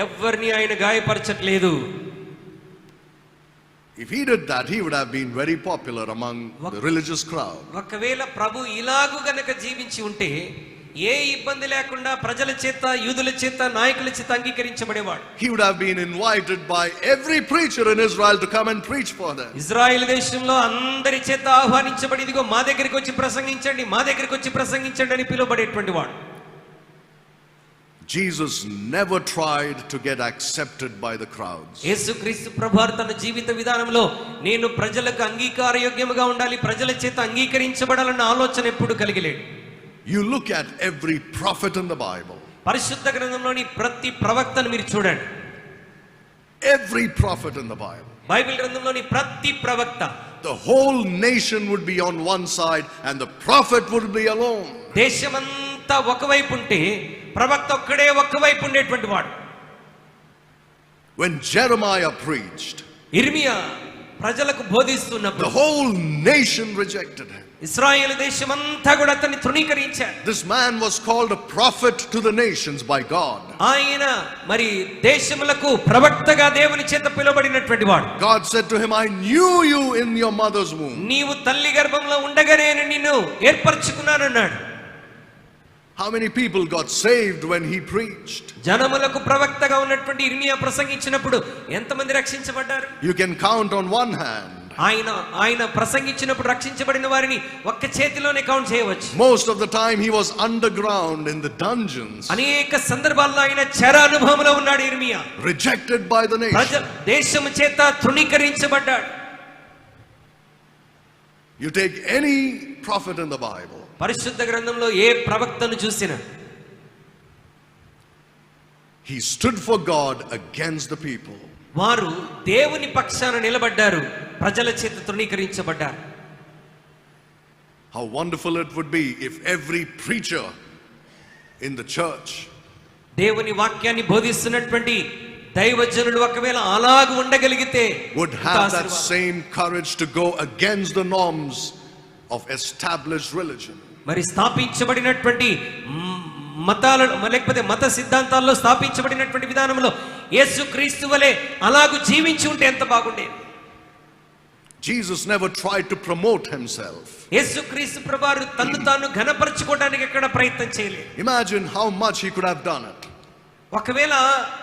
ఎవ్వరిని ఆయన గాయపరచట్లేదు. If he did that, he would have been very popular among the religious crowd. ఒకవేళ ప్రభు ఇలాగు గనక జీవించి ఉంటే ఏ ఇబ్బంది లేకుండా ప్రజల చేత యూదుల చేత నాయకుల చేత అంగీకరించబడేవాడు. He would have been invited by every preacher in Israel to come and preach for them. Israel దేశంలో అందరి చేత ఆహ్వానించబడి ఇదిగో మా దగ్గరికి వచ్చి ప్రసంగించండి, మా దగ్గరికి వచ్చి ప్రసంగించండి అని పిలువబడేటువంటి వాడు. Jesus never tried to get accepted by the crowds. యేసుక్రీస్తు ప్రభువారు తన జీవిత విధానంలో నేను ప్రజలకు అంగీకారయోగ్యముగా ఉండాలి, ప్రజల చేత అంగీకరించబడాలన్న ఆలోచన ఎప్పుడు కలిగలేడు. You look at every prophet in the Bible. పరిశుద్ధ గ్రంథంలోని ప్రతి ప్రవక్తను మీరు చూడండి. Every prophet in the Bible. Bible గ్రంథంలోని ప్రతి ప్రవక్త, the whole nation would be on one side and the prophet would be alone. దేశమంతా ఒకవైపు ఉంటే ప్రవక్త ఒక్కడే ఒక్కవైపు ఉండేటువంటి వాడు. When Jeremiah preached, ఇర్మియా ప్రజలకు బోధిస్తున్నప్పుడు the whole nation rejected him. ఇశ్రాయేలు దేశమంతా కూడా అతన్ని తృణీకరించారు. This man was called a prophet to the nations by God. ఆయన మరి దేశములకు ప్రవక్తగా దేవుని చేత పిలువబడినటువంటి వాడు. God said to him, I knew you in your mother's womb. నీవు తల్లి గర్భంలో ఉండగానే నిన్ను ఏర్పరచుకున్నానన్నాడు. How many people got saved when he preached? జనములకు ప్రవక్తగా ఉన్నటువంటి ఇర్మియా ప్రసంగించినప్పుడు ఎంతమంది రక్షించబడ్డారు? You can count on one hand. ఆయన ప్రసంగించినప్పుడు రక్షించబడిన వారిని ఒక్క చేతిలోనే కౌంట్ చేయవచ్చు. Most of the time he was underground in the dungeons. అనేక సందర్భాల్లో ఆయన చెర అనుభవంలో ఉన్నాడు ఇర్మియా. Rejected by the nation. దేశము చేత తృణీకరించబడ్డాడు. You take any prophet in the Bible. పరిశుద్ధ గ్రంథంలో ఏ ప్రవక్తను చూసినా he stood for God against the people. వారు దేవుని పక్షాన నిలబడ్డారు, ప్రజల చేత తృణీకరించబడ్డారు. How wonderful it would be if every preacher in the church దేవుని వాక్యాన్ని బోధిస్తున్నటువంటి దైవజనుడు ఒకవేళ అలాగ ఉండగలిగితే would have that same courage to go against the norms of established religion. మరి స్థాపించబడినటువంటి మతాలలో లేకపోతే మత సిద్ధాంతాల్లో స్థాపించబడినటువంటి విధానంలో యేసుక్రీస్తు వలె అలాగూ జీవించి ఉంటే ఎంత బాగుండేది. Jesus never tried to promote himself. యేసుక్రీస్తు ప్రభువారు తన్ను తాను ఘనపరచుకోవడానికి ఎక్కడ ప్రయత్నం చేయలేదు. Imagine how much he could have done it. ఒకవేళ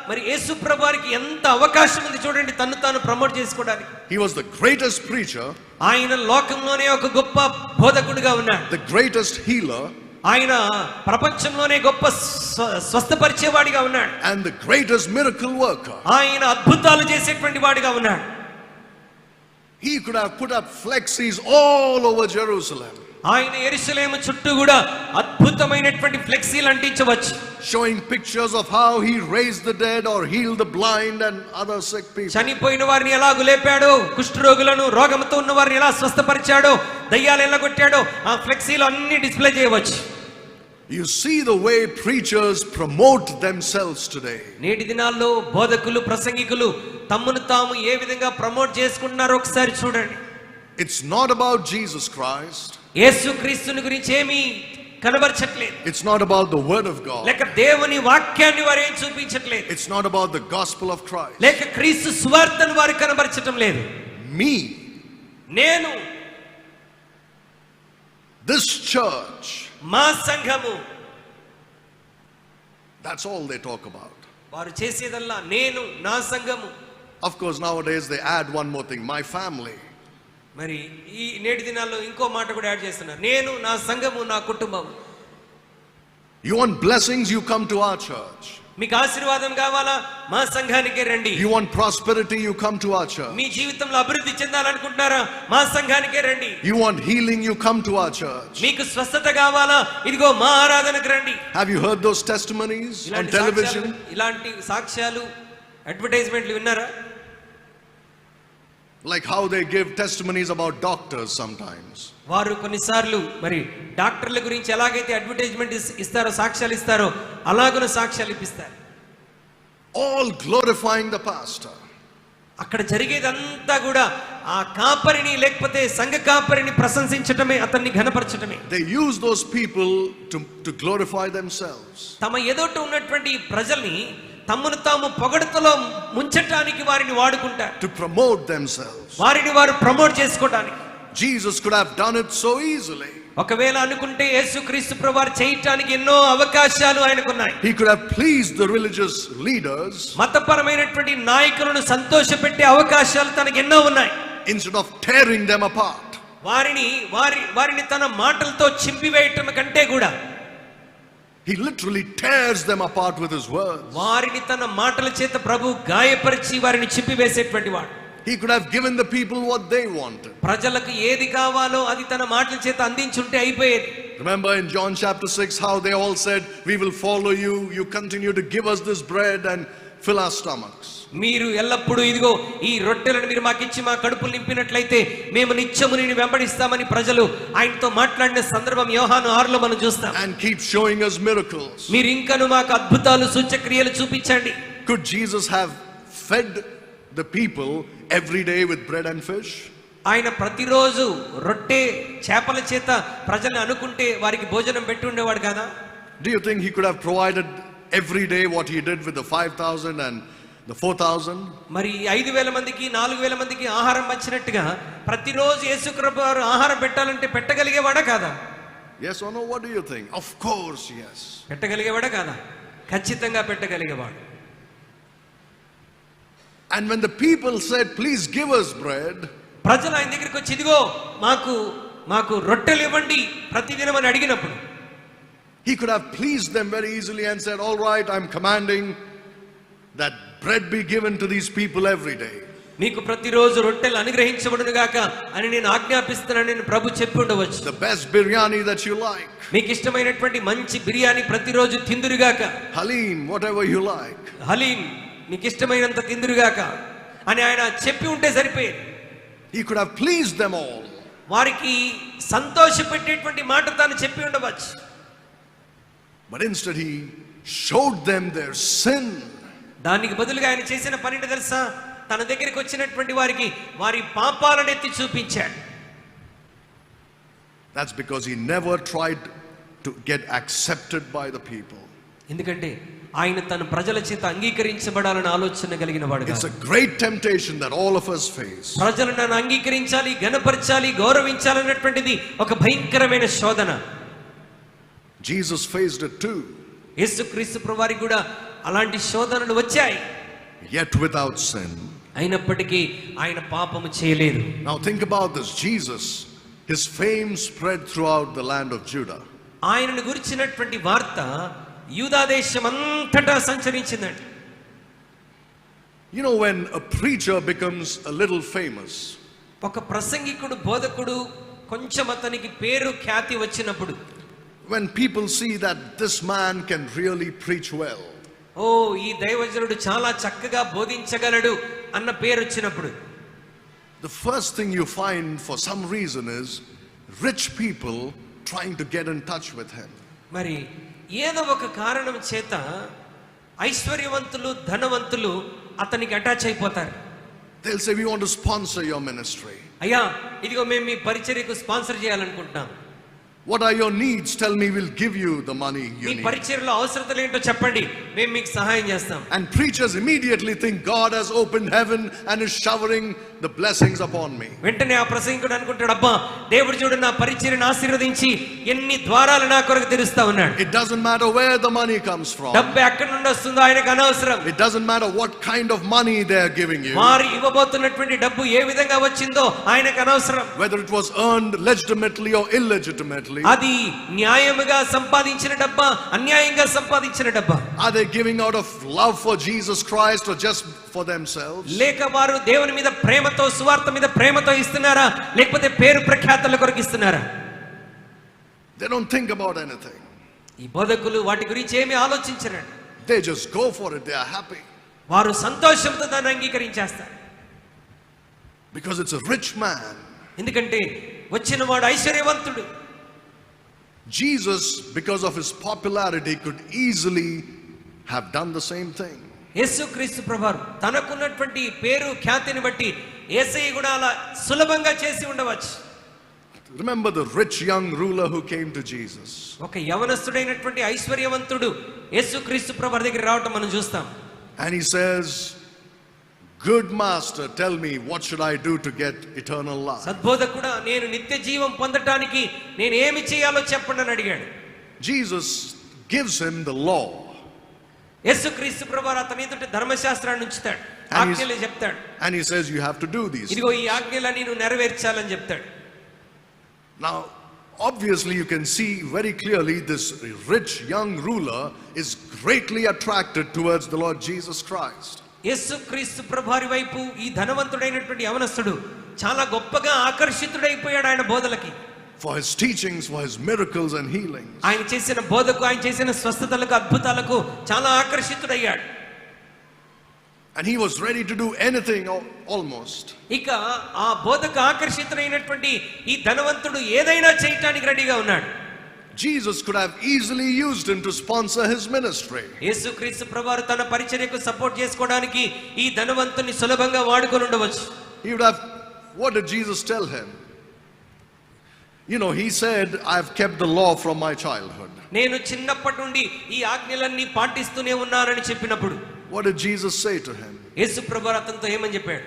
మరి యేసు ప్రభువారికి ఎంత అవకాశం ఉంది చూడండి తన్ను తాను ప్రమోట్ చేసుకోవడానికి. He was the greatest preacher. ఆయన లోకంలోనే ఒక గొప్ప బోధకుడిగా ఉన్నాడు. The greatest healer. ఆయన ప్రపంచంలోనే గొప్ప స్వస్థపరిచేవాడిగా ఉన్నాడు. And the greatest miracle worker. ఆయన అద్భుతాలు చేసేటువంటి వాడిగా ఉన్నాడు. He could have put up flexes all over Jerusalem. ఆయన యెరూషలేము చుట్టూ కూడా అద్భుతమైనటువంటి ఫ్లెక్సీలు అంటించవచ్చు. Showing pictures of how he raised the dead or healed the blind and other sick people. చనిపోయిన వారిని ఎలాగ లేపాడో, కుష్ఠరోగులను రోగంతో ఉన్న వారిని ఎలా స్వస్థపరిచాడో, దయ్యాలు ఎలా కొట్టాడో ఆ ఫ్లెక్సీలు అన్ని డిస్ప్లే చేయవచ్చు. You see the way preachers promote themselves today. నేటి దినాల్లో బోధకులు, ప్రసంగికులు తమను తాము ఏ విధంగా ప్రమోట్ చేసుకుంటున్నారో ఒకసారి చూడండి. It's not about Jesus Christ. యేసుక్రీస్తుని గురించి ఏమీ కనబరచట్లేదు. It's not about the word of God. లేక దేవుని వాక్యాన్ని వారు ఏం చూపించట్లేదు. It's not about the gospel of Christ. లేక క్రీస్తు సువార్తను వారు కనబరచటం లేదు. Me, నేను, this church, మా సంఘము, that's all they talk about. వారు చేసేదల్లా నేను, నా సంఘము. Of course, nowadays they add one more thing, my family. మరి ఈ నేటి దినాల్లో ఇంకో మాట కూడా యాడ్ చేస్తున్నారు, నేను, నా సంఘము, నా కుటుంబం. You want blessings, you come to our church. మీకు ఆశీర్వాదం కావాలా, మా సంఘానికి రండి. You want prosperity, you come to our church. మీ జీవితంలో అభివృద్ధి చెందాలనుకుంటున్నారా, మా సంఘానికే రండి. You want healing, you come to our church. మీకు స్వస్థత కావాలా, ఇదిగో మా ఆరాధనకు రండి. Have you heard those testimonies on television? ఇలాంటి సాక్ష్యాలు అడ్వర్టైజ్మెంట్లు విన్నారా? Like how they give testimonies about doctors sometimes. వారు కొన్నిసార్లు మరి డాక్టర్ల గురించి ఎలాగైతే అడ్వర్టైజ్మెంట్ ఇస్తారో, సాక్ష్యాలు ఇస్తారో అలాగున సాక్ష్యాలు ఇప్పిస్తారు. All glorifying the pastor. అక్కడ జరిగేదంతా కూడా ఆ కాపరిని లేకపోతే సంఘ కాపరిని ప్రశంసించటమే, అతన్ని ఘనపరచటమే. They use those people to glorify themselves. తమ ఎదుట ఉన్నటువంటి ప్రజల్ని తమను తాము పొగడుతలో ముంచటానికి వారిని వాడుకుంటారు. To promote themselves. వారిని వారు ప్రమోట్ చేసుకోవడానికి. Jesus could have done it so easily. ఒకవేళ అనుకుంటే యేసుక్రీస్తు ప్రభువారు చేయటానికి ఎన్నో అవకాశాలు ఆయనకున్నాయి. He could have pleased the religious leaders. మతపరమైనటువంటి నాయకులను సంతోషపెట్టే అవకాశాలు తనకు ఎన్నో ఉన్నాయి. Instead of tearing them apart. వారిని తన మాటలతో చింపివేయటం కంటే కూడా He literally tears them apart with his words. వారిని తన మాటల చేత ప్రభు గాయపరిచి వారిని చింపివేసేటువంటి వాడు. He could have given the people what they wanted. ప్రజలకు ఏది కావాలో అది తన మాటల చేత అందించుంటే అయిపోయేది. Remember in John chapter 6 how they all said, we will follow you, you continue to give us this bread and fill our stomachs. మీరు ఎల్లప్పుడూ ఇదిగో ఈ రొట్టెలను మీరు మాకిచ్చి మా కడుపులు నింపినట్లయితే మేము నిత్యము నిన్ను వెంబడిస్తామని ప్రజలు ఆయనతో మాట్లాడిన సందర్భం యోహాను 6లో మనం చూస్తాం. And keep showing us miracles. మీరు ఇంకను మాకు అద్భుతాలు సూచక్రియలు చూపించండి. Could Jesus have fed the people every day with bread and fish? ఆయన ప్రతిరోజు రొట్టె చేపల చేత ప్రజల్ని అనుకుంటే వారికి భోజనం పెట్టి ఉండేవాడు కదా? Do you think he could have provided every day what he did with the 5,000 and the 4,000? మరి 5,000 మందికి 4,000 మందికి ఆహారం వచ్చినట్టుగా ప్రతిరోజు యేసుక్రీస్తు వారు ఆహారం పెట్టాలంటే పెట్టగలిగేవాడా కాదా? Yes or no? What do you think? Of course, yes. పెట్టగలిగేవాడా కాదా? ఖచ్చితంగా పెట్టగలిగేవాడు. And when the people said, please give us bread, ప్రజలు ఆయన దగ్గరికి వచ్చి ఇదిగో మాకు రొట్టెలు ఇవ్వండి ప్రతిదినం అని అడిగినప్పుడు he could have pleased them very easily and said, all right, I'm commanding that bread be given to these people every day. మీకు ప్రతిరోజు రొట్టెలు అనుగ్రహించబడును గాక అని నేను ఆజ్ఞాపిస్తున్నానని ప్రభు చెప్పి ఉండవచ్చు. The best biryani that you like, మీకు ఇష్టమైనటువంటి మంచి బిర్యానీ ప్రతిరోజు తిందురుగాక, halim, whatever you like. Haleem మీకు ఇష్టమైనంత తిందురుగాక అని ఆయన చెప్పి ఉంటే సరిపోయేది. He could have pleased them all. వారికి సంతోషపెట్టేటువంటి మాట తాను చెప్పి ఉండవచ్చు. But instead he showed them their sin. దానికి బదులుగా ఆయన చేసిన పని ఏంటో తెలుసా? తన దగ్గరికి వచ్చినటువంటి వారికి వారి పాపాలను ఎత్తి చూపించాడు. That's because he never tried to get accepted by the people. ఎందుకంటే ఆయన తన ప్రజల చేత అంగీకరించబడాలని ఆలోచన కలిగిన వాడు. It's a great temptation that all of us face. ప్రజలు నన్ను అంగీకరించాలి, గణపరచాలి, గౌరవించాలన్నటువంటిది ఒక భయంకరమైన శోధన. Jesus faced it too. యేసుక్రీస్తు ప్రభువారికి కూడా అలాంటి శోధనలు వచ్చాయి. Yet without sin. అయినప్పటికీ ఆయన పాపము చేయలేదు. Now think about this. Jesus, his fame spread throughout the land of Judah. ఆయనను గురించినటువంటి వార్త యూదా దేశం అంతటా సంచరించిందండి. You know, when a preacher becomes a little famous, ఒక ప్రసంగికుడు బోధకుడు కొంచెం అతనికి పేరు ఖ్యాతి వచ్చినప్పుడు, when people see that this man can really preach well, ఓ ఈ దైవజనుడు చాలా చక్కగా బోధించగలడు అన్న పేరు వచ్చినప్పుడు, the first thing you find for some reason is rich people trying to get in touch with him. మరి ఏదో ఒక కారణం చేత ఐశ్వర్యవంతులు ధనవంతులు అతనికి అటాచ్ అయిపోతారు. They'll say, we want to sponsor your ministry. అయ్యా ఇదిగో మేము మీ పరిచర్యకు స్పాన్సర్ చేయాలనుకుంటున్నాం. What are your needs? Tell me, we'll give you the money you me need. పరిచర్యలో అవసరతలు ఏంటో చెప్పండి, మేము మీకు సహాయం చేస్తాం. And preachers immediately think God has opened heaven and is showering the blessings upon me. వెంటనే ఆ ప్రసంగికుడు అనుకుంటాడు, అబ్బా దేవుడు చూడు నా పరిచర్యను ఆశీర్వదించి ఎన్ని ద్వారాలు నా కొరకు తెరుస్తా ఉన్నాడు. It doesn't matter where the money comes from. డబ్బు ఎక్కడి నుండి వస్తుందో ఆయనకు అనవసరం. It doesn't matter what kind of money they are giving you. వారు ఇవ్వబోతున్నటువంటి డబ్బు ఏ విధంగా వచ్చిందో ఆయనకు అనవసరం. Whether it was earned legitimately or illegitimately. అది న్యాయముగా సంపాదించిన డబ్బా, అన్యాయంగా సంపాదించిన డబ్బా. Are they giving out of love for Jesus Christ or just for themselves? లేక వారు దేవుని మీద ప్రేమతో, సువార్త మీద ప్రేమతో ఇస్తున్నారా, లేకపోతే పేరు ప్రఖ్యాతల కొరకు ఇస్తున్నారా? They don't think about anything. ఈ బోధకులు వాటి గురించి ఏమీ ఆలోచించరండి. They just go for it. They are happy. వారు సంతోషంతో దాన్ని అంగీకరించేస్తారు. Because it's a rich man. ఎందుకంటే వచ్చిన వాడు ఐశ్వర్యవంతుడు. Jesus, because of his popularity, could easily have done the same thing. యేసుక్రీస్తు ప్రభువారు తనకున్నటువంటి పేరు ఖ్యాతిని బట్టి యేసయ్య కూడా అలా సులభంగా చేసి ఉండవచ్చు. Remember the rich young ruler who came to Jesus. ఒక యవనస్తుడైనటువంటి ఐశ్వర్యవంతుడు యేసుక్రీస్తు ప్రభువారి దగ్గర రావటం మనం చూస్తాం. And he says, good master, tell me, what should I do to get eternal life? సద్బోధకుడా, నేను నిత్య జీవం పొందటానికి నేను ఏమి చేయాలో చెప్పండి అని అడిగాడు. Jesus gives him the law. యేసుక్రీస్తు ప్రభువారు అతని ఎదుట ధర్మశాస్త్రాన్ని ఉంచుతాడు, ఆజ్ఞలు చెప్తాడు. And he says, you have to do these. ఇదిగో ఈ ఆజ్ఞలని నువ్వు నెరవేర్చాలని చెప్తాడు. Now, obviously you can see very clearly this rich young ruler is greatly attracted towards the Lord Jesus Christ. యేసుక్రీస్తు ప్రభువారి వైపు ఈ ధనవంతుడైనటువంటి యవనస్తుడు చాలా గొప్పగా ఆకర్షితుడైపోయాడు ఆయన బోధలకి. For his teachings, for his miracles and healings. ఆయన చేసిన బోధకు, ఆయన చేసిన స్వస్థతలకు, అద్భుతాలకు చాలా ఆకర్షితుడయ్యాడు. And he was ready to do anything almost. ఇక ఆ బోధకు ఆకర్షితుడైనటువంటి ఈ ధనవంతుడు ఏదైనా చేయటానికి రెడీగా ఉన్నాడు. Jesus could have easily used him to sponsor his ministry. యేసుక్రీస్తు ప్రభువారు తన పరిచర్యకు సపోర్ట్ చేసుకోవడానికి ఈ ధనవంతుని సులభంగా వాడుకొని ఉండవచ్చు. He would have, what did Jesus tell him? You know, he said, I have kept the law from my childhood. నేను చిన్నప్పటి నుండి ఈ ఆజ్ఞలన్నీ పాటిస్తూనే ఉన్నానని చెప్పినప్పుడు What did Jesus say to him? యేసు ప్రభువారు అతనితో ఏమని చెప్పాడు?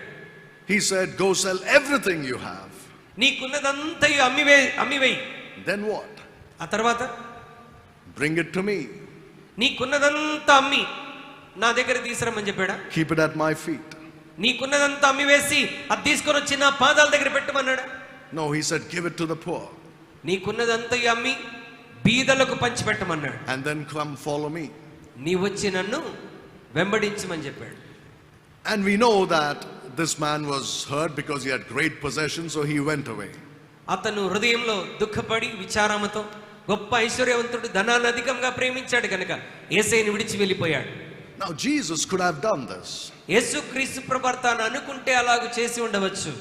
He said, go sell everything you have. నీకున్నదంతా అమ్మివేయి. Then what? ఆ తర్వాత Bring it to me. నీకున్నదంతా అమ్మి నా దగ్గర తీసుకురమ్మని చెప్పాడా? Keep it at my feet. నీకున్నదంతా అమ్మివేసి అది తీసుకొని వచ్చి నా పాదాల దగ్గర పెట్టమన్నాడా? No, he said, give it to the poor. నీకున్నదంతా అమ్మి బీదలకు పంచిపెట్టమన్నాడు. And then come follow me. నీ వచ్చి నన్ను వెంబడించమని చెప్పాడు. And we know that this man was hurt because he had great possessions, so he went away. అతను హృదయంలో దుఃఖపడి విచారముతో గొప్ప ఐశ్వర్యవంతుడు ధనాన్ని అధికంగా ప్రేమించాడు కనుక యేసయ్యను విడిచి వెళ్ళిపోయాడు. Now Jesus could have done this. యేసుక్రీస్తు ప్రభువారు తాను అనుకుంటే అలాగూ చేసి ఉండవచ్చు.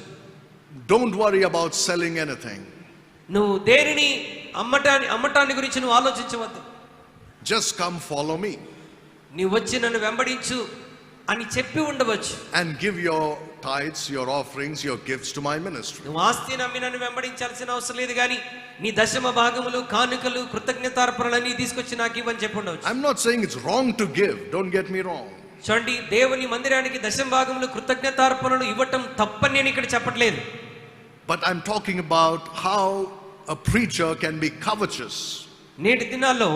Don't worry about selling anything. నువ్వు దేనిని అమ్మటాన్ని గురించి నువ్వు ఆలోచించవద్దు. Just come follow me. నీవు వచ్చి నన్ను వెంబడించు అని చెప్పి ఉండవచ్చు. And give your tithes, your offerings, your gifts to my ministry. నువ్వు ఆస్తిని అమ్మి నన్ను వెంబడించాల్సిన అవసరం లేదు కానీ నీ దశమ భాగములు కానుకలు కృతజ్ఞతార్పణలన్నీ తీసుకొచ్చి నాకు ఇవ్వని చెప్పి ఉండవచ్చు. I'm not saying it's wrong to give. Don't get me wrong. చూడండి, దేవుని మందిరానికి దశమ భాగములు కృతజ్ఞతార్పణలు ఇవ్వటం తప్పని నేను ఇక్కడ చెప్పట్లేదు. But I'm talking about how a preacher can be covetous. నేటి దినాల్లో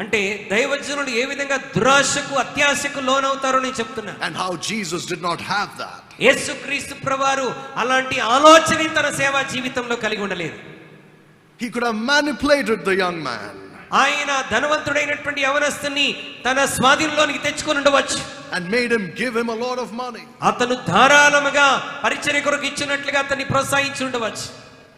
అంటే దైవజనులు ఏ విధంగా దురాశకు అత్యాశకు లోనవుతారో నేను చెప్తున్నా. And how Jesus did not have that. యేసుక్రీస్తు ప్రభువారు అలాంటి ఆలోచన తన సేవా జీవితంలో కలిగి ఉండలేదు. He could have manipulated the young man. ఆయన ధనవంతుడైనటువంటి యవనస్తుని తన స్వాధీనంలోనికి తెచ్చుకొని ఉండవచ్చు. And made him give him a lot of money. అతను ధారాళముగా పరిచర్య కొరకు ఇచ్చినట్లుగా అతన్ని ప్రోత్సహించి ఉండవచ్చు.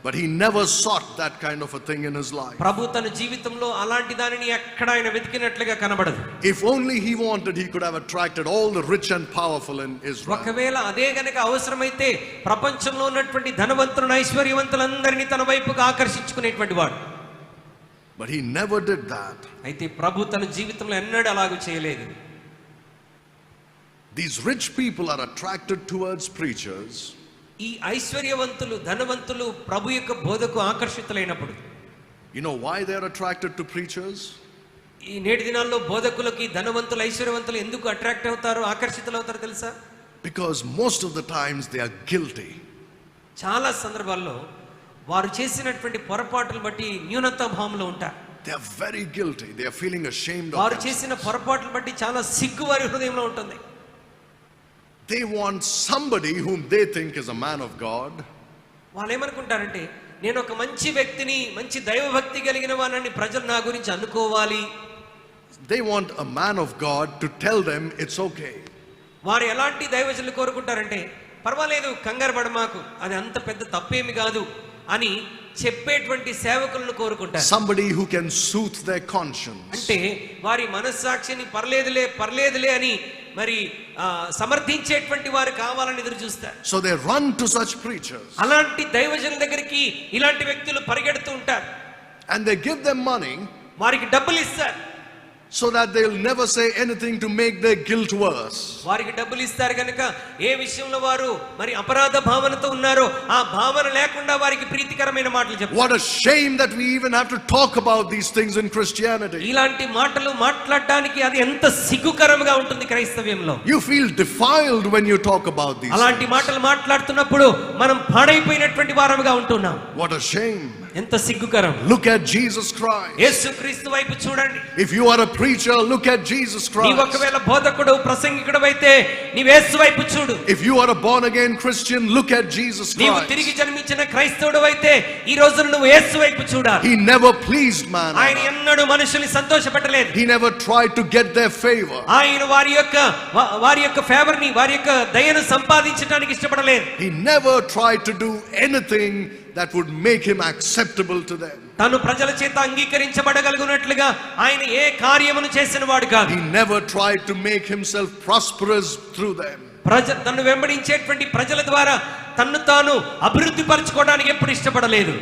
But he never sought that kind of a thing in his life. ప్రభు తన జీవితంలో అలాంటి దానిని ఎక్కడ ఆయన వెతికినట్లుగా కనబడదు. If only he wanted, he could have attracted all the rich and powerful in Israel. ఒకవేళ అదే గనక అవసరమైతే ప్రపంచంలో ఉన్నటువంటి ధనవంతులను ఐశ్వర్యవంతులందరినీ తన వైపుగా ఆకర్షించుకునేటువంటి వాడు. But he never did that. అయితే ప్రభు తన జీవితంలో ఎన్నడూ అలాగూ చేయలేదు. These rich people are attracted towards preachers. ఈ ఐశ్వర్యవంతులు ధనవంతులు ప్రభు యొక్క బోధకు ఆకర్షితులైనప్పుడు, You know why they are attracted to preachers? ఈ నేటి దినాల్లో బోధకులకి ధనవంతులు ఐశ్వర్యవంతులు ఎందుకు అట్రాక్ట్ అవుతారు, ఆకర్షితులు అవుతారు తెలుసా? Because most of the times they are guilty. చాలా సందర్భాల్లో వారు చేసినటువంటి పొరపాటులు బట్టి న్యూనతా భావంలో ఉంటారు. They are very guilty. They are feeling ashamed of వారు themselves. చేసిన పొరపాటులు బట్టి చాలా సిగ్గు వారి హృదయంలో ఉంటుంది. They want somebody whom they think is a man of God. వాళ్ళు ఏమనుకుంటారంటే, నేను ఒక మంచి వ్యక్తిని, మంచి దైవభక్తి కలిగిన వాడిని ప్రజలు నా గురించి అనుకోవాలి. They want a man of God to tell them it's okay. వారు ఎలాంటి దైవజనులు కోరుకుంటారంటే, పర్వాలేదు కంగారు పడమాకు, అది అంత పెద్ద తప్పేమి కాదు అని చెప్పేటువంటి సేవకులను కోరుకుంటారు. Somebody who can soothe their conscience. అంటే వారి మనస్సాక్షిని పర్లేదులే అని మరి సమర్థించేటువంటి వారు కావాలని ఎదురు చూస్తారు. So they run to such preachers. అలాంటి దైవజనుల దగ్గరికి ఇలాంటి వ్యక్తులు పరిగెడుతూ ఉంటారు. And they give them money వారికి డబ్బులు ఇస్తారు. so that they'll never say anything to make their guilt worse. వారికి డబ్బులు ఇస్తారు కనుక ఏ విషయంలో వారు మరి అపరాధ భావనతో ఉన్నారో ఆ భావన లేకుండా వారికి ప్రీతికరమైన మాటలు చెప్తారు. What a shame that we even have to talk about these things in Christianity. ఇలాంటి మాటలు మాట్లాడడానికి అది ఎంత సిగ్గుకరంగా ఉంటుంది క్రైస్తవ్యంలో. You feel defiled when you talk about these అలాంటి things. మాటలు మాట్లాడుతున్నప్పుడు మనం పాడైపోయినటువంటి వారముగా ఉంటున్నాం. What a shame. ఎంత సిగ్గుకరం. Look at Jesus Christ. యేసుక్రీస్తు వైపు చూడండి. If you are a preacher, look at Jesus నీ Christ. ఒకవేళ బోధకుడు ప్రసంగికుడు అయితే నీవు యేసు వైపు చూడు. If you are a born again Christian, look at Jesus నీవు Christ. తిరిగి జన్మించిన క్రైస్తవుడు అయితే ఈ రోజు నువ్వు యేసు వైపు చూడాలి. He never pleased man. ఆయన ఎన్నడూ మనుషుల్ని సంతోషపెట్టలేదు. He never tried to get their favor. ఆయన వారి యొక్క ఫేవర్ ని, వారి యొక్క దయను సంపాదించడానికి ఇష్టపడలేదు. He never tried to do anything that would make him acceptable to them. తను ప్రజల చేత అంగీకరించబడగలుగునట్లుగా ఆయన ఏ కార్యమును చేసిన వాడు కాదు. He never tried to make himself prosperous through them. తన్ను వెంబడించేటువంటి ప్రజల ద్వారా తన్ను తాను అభివృద్ధి పరచుకోవడానికి ఎప్పుడు ఇష్టపడలేదు.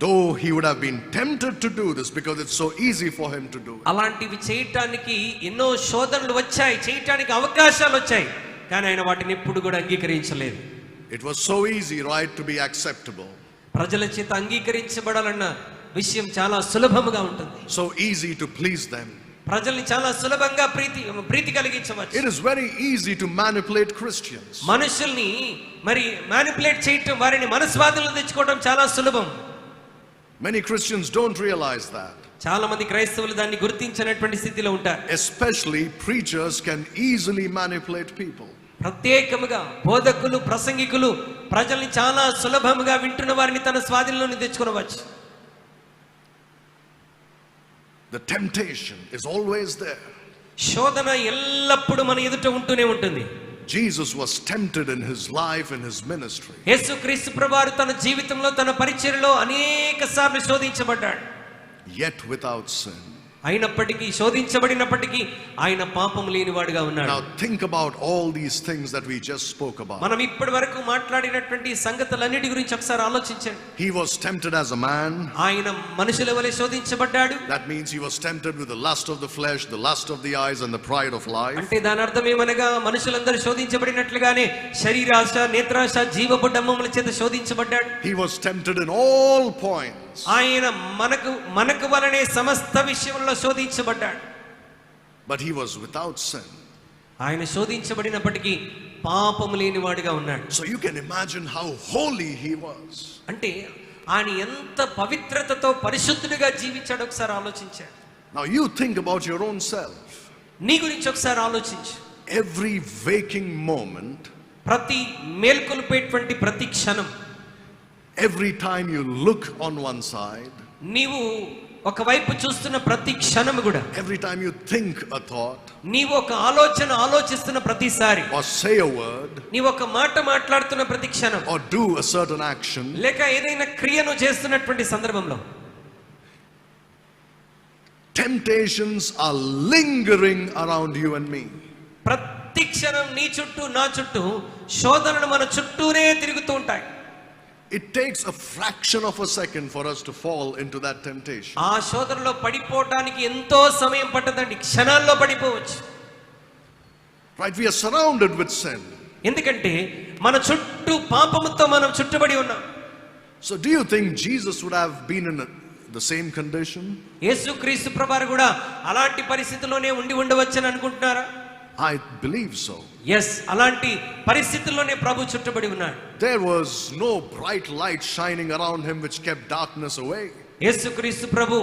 Though he would have been tempted to do this because it's so easy for him to do it. అలాంటివి చేయటానికి ఎన్నో శోధనలు వచ్చాయి, చేయటానికి అవకాశాలు వచ్చాయి, కానీ ఆయన వాటిని ఎప్పుడు కూడా అంగీకరించలేదు. It was so easy, right, to be acceptable. ప్రజల చేత అంగీకరించబడాలన్న విషయం చాలా సులభముగా ఉంటుంది. So easy to please them. ప్రజల్ని చాలా సులభంగా ప్రీతి కలిగించవచ్చు. It is very easy to manipulate Christians. మనుషుల్ని మరి మ్యానిపులేట్ చేయటం, వారిని మనస్వాధీనంలో తెచ్చుకోవడం చాలా సులభం. Many Christians don't realize that. చాలా మంది క్రైస్తవులు దాన్ని గుర్తించినటువంటి స్థితిలో ఉంటారు. Especially preachers can easily manipulate people. ప్రత్యేకముగా బోధకులు, ప్రసంగికులు ప్రజల్ని చాలా సులభముగా వింటున్న వారిని తన స్వాధీనంలోకి తెచ్చుకోవచ్చు. The temptation is always there. శోధన ఎల్లప్పుడూ మన ఎదుట ఉంటూనే ఉంటుంది. Jesus was tempted in his life and his ministry. యేసుక్రీస్తు ప్రభువారు తన జీవితంలో, తన పరిచర్యలో అనేక సార్లు శోధించబడ్డాడు. Yet without sin. అయినప్పటికీ, శోధించబడినప్పటికీ ఆయన పాపం లేనివాడుగా ఉన్నాడు. Now think about all these things that we just spoke about. మనం ఇప్పటి వరకు మాట్లాడినటువంటి సంగతులన్నిటి గురించి ఒకసారి ఆలోచించండి. He was tempted as a man. ఆయన మనుషుల వలె శోధించబడ్డాడు. That means he was tempted with the lust of the flesh, the lust of the eyes and the pride of life. అంటే దాని అర్థం ఏమనగా మనుషులందరూ శోధించబడినట్లుగానే శరీరాశ, నేత్రాశ, జీవపు డమ్మముల చేత శోధించబడ్డాడు. He was tempted in all points. ఆయన మనకు వలనే సమస్త విషయంలో శోధించబడ్డాడు. But he was without sin. ఆయన శోధించబడినప్పటికీ పాపము లేనివాడిగా ఉన్నాడు. So you can imagine how holy he was. అంటే ఆయన ఎంత పవిత్రతతో పరిశుద్ధుడిగా జీవించాడు ఒకసారి ఆలోచించాడు. Now you think about your own self. నీ గురించి ఒకసారి ఆలోచించు. Every waking moment, ప్రతి మేల్కొల్పేటువంటి ప్రతి క్షణం, every time you look on one side, నీవు ఒకవైపు చూస్తున్న ప్రతి క్షణము కూడా, every time you think a thought, నీవు ఒక ఆలోచిస్తున్న ప్రతిసారి, or say a word, నీవు ఒక మాట మాట్లాడుతున్న ప్రతి క్షణం, or do a certain action, లేక ఏదైనా క్రియను చేస్తున్నటువంటి సందర్భంలో temptations are lingering around you and me. ప్రతి క్షణం నీ చుట్టూ, నా చుట్టూ శోధనలు మన చుట్టూనే తిరుగుతూ ఉంటాయి. It takes a fraction of a second for us to fall into that temptation. ఆ శోధనలో పడిపోవడానికి ఎంతో సమయం పట్టదండి, క్షణాల్లో పడిపోవచ్చు. Right, we are surrounded with sin. ఎందుకంటే మన చుట్టూ పాపముతో మనం చుట్టబడి ఉన్నాం. So do you think Jesus would have been in the same condition? యేసుక్రీస్తు ప్రభువారు కూడా అలాంటి పరిస్థితిలోనే ఉండవచ్చని అనుకుంటున్నారా? I believe so. yes, అలాంటి పరిస్థితుల్లోనే ప్రభు చుట్టబడి ఉన్నాడు. There was no bright light shining around him which kept darkness away. యేసుక్రీస్తు ప్రభు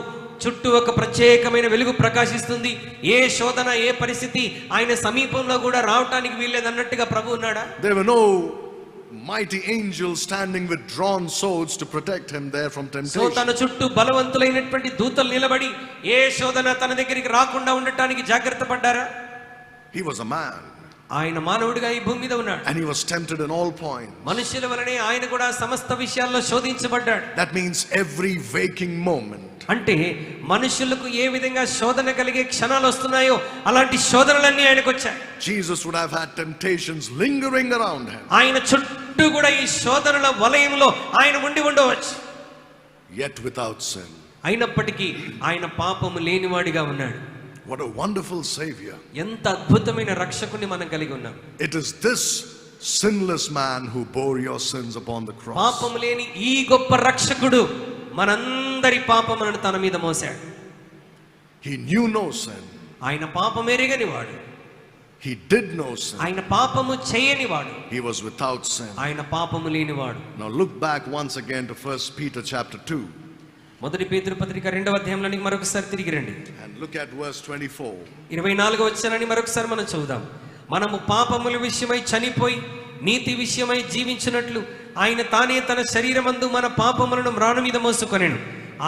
చుట్టూ ఒక ప్రత్యేకమైన వెలుగు ప్రకాశిస్తుంది. ఏ శోధన, ఏ పరిస్థితి ఆయన సమీపంలో కూడా రావటానికి వీల్లేదన్నట్టుగా ప్రభు ఉన్నాడా? There were no mighty angels standing with drawn swords to protect him there from temptation. So తన చుట్టూ బలవంతులైనటువంటి దూతలు నిలబడి ఏ శోధన తన దగ్గరికి రాకుండా ఉండటానికి జాగ్రత్త పడ్డారా? He was a man. ఆయన మానవుడిగా ఈ భూమి మీద ఉన్నాడు. And he was tempted in all points. మనుషుల వలనే ఆయన కూడా సమస్త విషయాల్లో శోధించబడ్డాడు. That means every waking moment. అంటే మనుషులకు ఏ విధంగా శోధన కలిగే క్షణాలు వస్తున్నాయో అలాంటి శోధనలన్నీ ఆయనకు వచ్చాయి. Jesus would have had temptations lingering around him. ఆయన చుట్టూ కూడా ఈ శోధనల వలయంలో ఆయన ఉండవచ్చు. Yet without sin. అయినప్పటికీ ఆయన పాపము లేనివాడిగా ఉన్నాడు. What a wonderful Savior. ఎంత అద్భుతమైన రక్షకుని మనం కలిగి ఉన్నాం. It is this sinless man who bore your sins upon the cross. పాపము లేని ఈ గొప్ప రక్షకుడు మనందరి పాపములను తన మీద మోసాడు. He knew no sin. ఆయన పాపం ఎరగని వాడు. He did no sin. ఆయన పాపము చేయని వాడు. He was without sin. ఆయన పాపము లేనివాడు. Now look back once again to 1 Peter chapter 2. మొదటి పేతురు పత్రిక 2వ అధ్యాయంలోనికి మరొకసారి తిరిగి రండి. And look at verse 24. 24వ వచనాన్ని మరొకసారి మనం చదువుదాం. మనము పాపముల విషయమై చనిపోయి నీతి విషయమై జీవించినట్లు ఆయన తానే తన శరీరమందు మన పాపములను మ్రాను మీద మోసుకొనెను.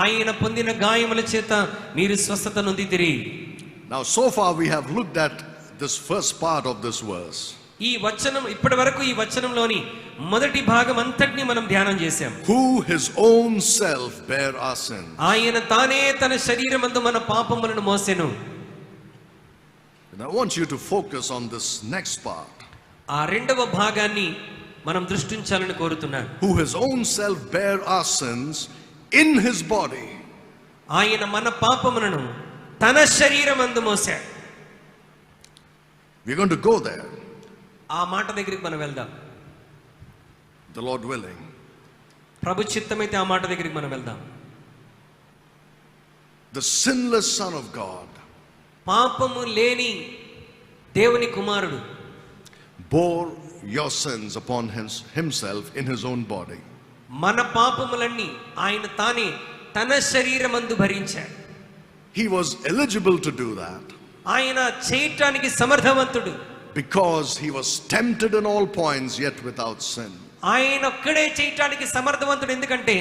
ఆయన పొందిన గాయముల చేత మీరు స్వస్థత నొందితిరి. Now so far we have looked at this first part of this verse. ఈ వచనం, ఇప్పటి వరకు ఈ వచనంలోని మొదటి భాగం అంతటిని మనం ధ్యానం చేశాం. Who his own self bare our sins. ఆయన తానే తన శరీరమందు మన పాపములను మోసెను. And I want you to focus on this next part. ఆ రెండవ భాగాన్ని మనం దృష్టించాలని కోరుతున్నాను. Who his own self bare our sins in his body. ఆయన మన పాపములను తన శరీరమందు మోసాడు. We're going to go there, ఆ మాట దగ్గరికి మనం వెళ్దాం. the Lord willing. ప్రభు చిత్తమైతే ఆ మాట దగ్గరికి మనం వెళ్దాం. The sinless Son of God పాపము లేని దేవుని కుమారుడు bore your sins upon himself in his own body. మన పాపములన్నీ ఆయన తానే తన శరీరమందు భరించాడు. He was eligible to do that ఆయన చేయటానికి సమర్థవంతుడు. because he was tempted in all points yet without sin. ఆయన ఒక్కడే చేయటానికి సమర్థవంతుడు. ఎందుకంటే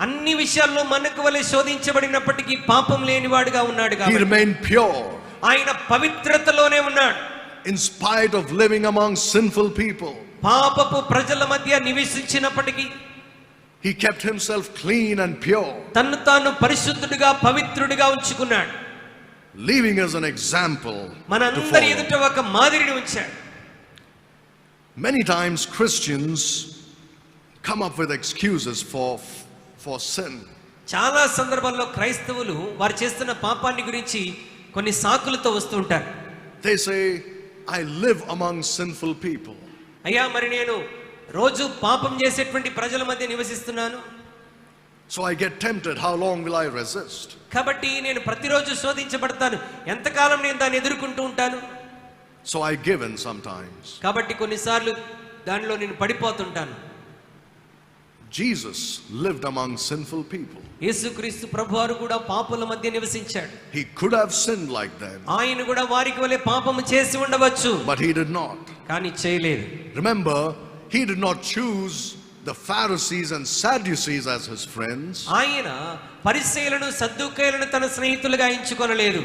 అన్ని విషయాల్లో మనకు వలె శోధించబడినప్పటికీ పాపం లేనివాడుగా ఉన్నాడు He కాబట్టి remained pure ఆయన పవిత్రతలోనే ఉన్నాడు. in spite of living among sinful people. పాపపు ప్రజల మధ్య నివసించినప్పటికీ He kept himself clean and pure, తన్ను తాను పరిశుద్ధుడిగా పవిత్రుడిగా ఉంచుకున్నాడు. leaving us an example to మనందరి follow. ఎదుట ఒక మాదిరిని ఉంచాడు. Many times Christians come up with excuses for sin. చాలా సందర్భాల్లో క్రైస్తవులు వారు చేస్తున్న పాపాన్ని గురించి కొన్ని సాకులతో వస్తూ ఉంటారు. They say, I live among sinful people. అయ్యా, మరి నేను రోజు పాపం చేసేటువంటి ప్రజల మధ్య నివసిస్తున్నాను, So I get tempted. How long will I resist? కాబట్టి నేను ప్రతిరోజు శోధించబడతాను, ఎంతకాలం నేను దాన్ని ఎదుర్కొంటూ ఉంటాను, So I give in sometimes. కాబట్టి కొన్నిసార్లు దానిలో నేను పడిపోతుంటాను. Jesus lived among sinful people. యేసుక్రీస్తు ప్రభువారు కూడా పాపుల మధ్య నివసించాడు. He could have sinned like them, ఆయన కూడా వారికి వలె పాపము చేసి ఉండవచ్చు, but he did not. కానీ చేయలేదు. Remember, he did not choose the Pharisees and Sadducees as his friends, ఆయన పరిసయ్యులను సద్దూకయ్యులను తన స్నేహితులుగా ఎంచుకొనలేదు.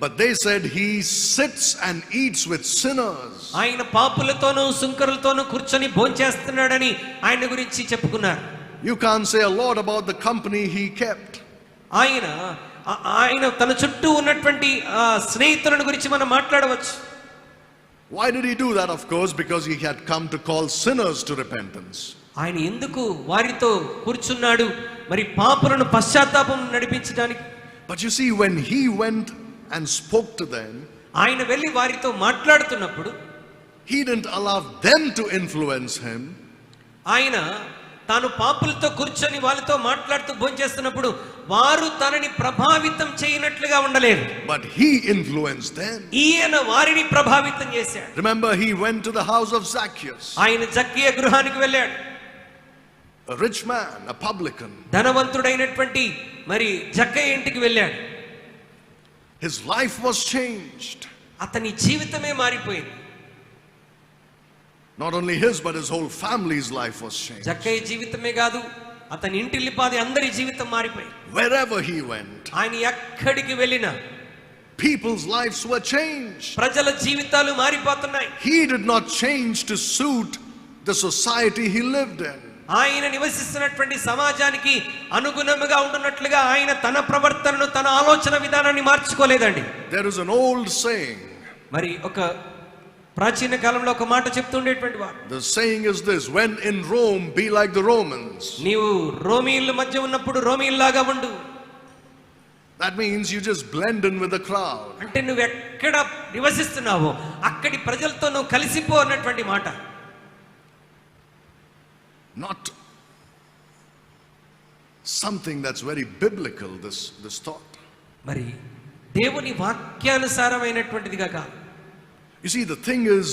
but they said he sits and eats with sinners. ఆయన పాపులతోనూ సుంకరులతోనూ కూర్చొని భోంచేస్తున్నాడని ఆయన గురించి చెప్పుకున్నారు. You can't say a lot about the company he kept. ఆయన తన చుట్టూ ఉన్నటువంటి స్నేహితులను గురించి మనం మాట్లాడవచ్చు. Why did he do that? Of course, because he had come to call sinners to repentance. ఆయన ఎందుకు వారితో కూర్చున్నాడు? మరి పాపులను పశ్చాత్తాపం నడిపించడానికి. But you see, when he went and spoke to them, ఆయన వెళ్ళి వారితో మాట్లాడుతున్నప్పుడు he didn't allow them to influence him. ఆయన తాను పాపులతో కూర్చొని వాళ్ళతో మాట్లాడుతూ భోంచేస్తున్నప్పుడు వారు తనని ప్రభావితం చేయనట్లుగా ఉండలేదు, But he influenced them. ఈయన వారిని ప్రభావితం చేశాడు. Remember, he went to the house of Zacchaeus, ఆయన జక్కయ్య గృహానికి వెళ్ళాడు. a rich man, a publican. ధనవంతుడైనటువంటి మరి జక్కయ్య ఇంటికి వెళ్ళాడు. His life was changed. అతని జీవితమే మారిపోయింది. Not only his, but his whole family's life was changed. జక్కయ్య జీవితమే కాదు, అతని ఇంటిల్లిపాది అందరి జీవితం మారిపోయింది. Wherever he went, ఆయన ఎక్కడికి వెళ్ళినా people's lives were changed. ప్రజల జీవితాలు మారిపోతున్నాయి. He did not change to suit the society he lived in. ఆయన నివసిస్తున్నటువంటి సమాజానికి అనుగుణముగా ఉంటున్నట్లుగా ఆయన తన ప్రవర్తనను తన ఆలోచన విధానాన్ని మార్చుకోలేదండి. There is an old saying. మరి ఒక ప్రాచీన కాలంలో ఒక మాట చెప్తుండేటువంటి వారు, The saying is this: when in Rome, be like the Romans. నీవు రోమీయుల మధ్య ఉన్నప్పుడు రోమీయుల్లాగా ఉండు. That means you just blend in with the crowd. అంటే నువ్వు ఎక్కడ నివసిస్తున్నావో అక్కడి ప్రజలతో నువ్వు కలిసిపో అన్నటువంటి మాట. Not something that's very biblical, this thought. మరి దేవుని వాక్యానుసారమైనటువంటిదిగా కాదు. You see, the thing is,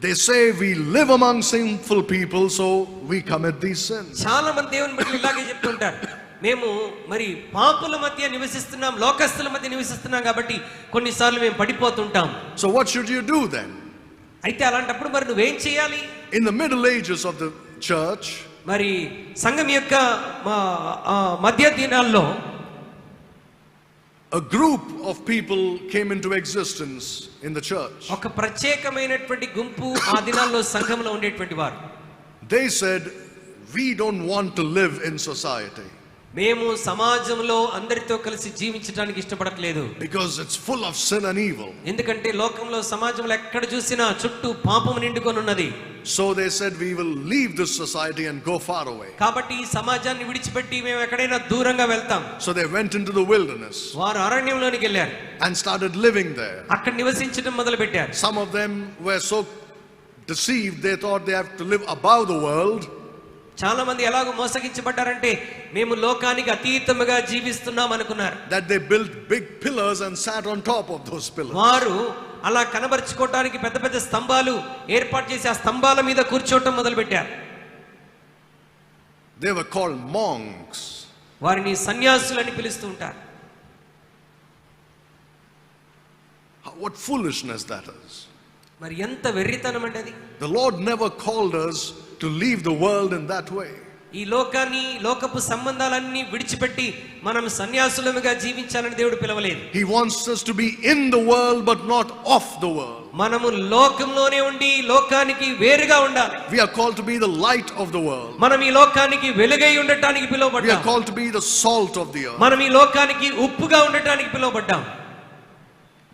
they say we live among sinful people, so we commit these sins. చాలా మంది దేవుని బిడ్డలు ఇలాగే చెప్తుంటారు, మేము మరి పాపుల మధ్య నివసిస్తున్నాం, లోకస్తుల మధ్య నివసిస్తున్నాం కాబట్టి కొన్నిసార్లు మేము పడిపోతుంటాం. So what should you do then? అయితే అలాంటప్పుడు మరి నువ్వేం చేయాలి? In the Middle Ages of the church, మరి సంఘం యొక్క మధ్య దినాల్లో a group of people came into existence in the church. ఒక ప్రత్యేకమైనటువంటి గుంపు ఆ దినాల్లో సంఘంలో ఉండేటువంటి వారు. They said, we don't want to live in society. మేము సమాజంలో అందరితో కలిసి జీవించడానికి ఇష్టపడట్లేదు. Because it's full of sin and evil. ఎందుకంటే లోకంలో సమాజంలో ఎక్కడ చూసినా చుట్టూ పాపం నిండుకొని ఉన్నది. So they said, we will leave this society and go far away. కాబట్టి ఈ సమాజాన్ని విడిచిపెట్టి మేము ఎక్కడైనా దూరంగా వెళ్తాం. So they went into the wilderness. వారు అరణ్యంలోనికి వెళ్ళారు. And started living there. అక్కడ నివసించడం మొదలు పెట్టారు. Some of them were so deceived, they thought they have to live above the world. చాలా మంది ఎలాగో మోసగించబడ్డారంటే మేము లోకానికి అతీతముగా జీవిస్తున్నాం అనుకున్నారు. That they built big pillars and sat on top of those pillars. వారు అలా కనబరుచుకోవడానికి పెద్ద పెద్ద స్తంభాలు ఏర్పాటు చేసి ఆ స్తంభాల మీద కూర్చోవటం మొదలు పెట్టారు. They were called monks. వారిని సన్యాసులని పిలుస్తూ ఉంటారు. What foolishness that is. మరి ఎంత వెర్రితనం అంటే అది. The Lord never called us to leave the world in that way. ఈ లోకాన్ని లోకపు సంబంధాలన్నీ విడిచిపెట్టి మనం సన్యాసులముగా జీవించాలని దేవుడు పిలవలేదు. He wants us to be in the world but not of the world. మనము లోకంలోనే ఉండి లోకానికి వేరుగా ఉండాలి. We are called to be the light of the world. మనం ఈ లోకానికి వెలుగై ఉండటానికి We పిలువబడ్డాం. are called to be the salt of the earth. మనం ఈ లోకానికి ఉప్పుగా ఉండటానికి పిలువబడ్డాం.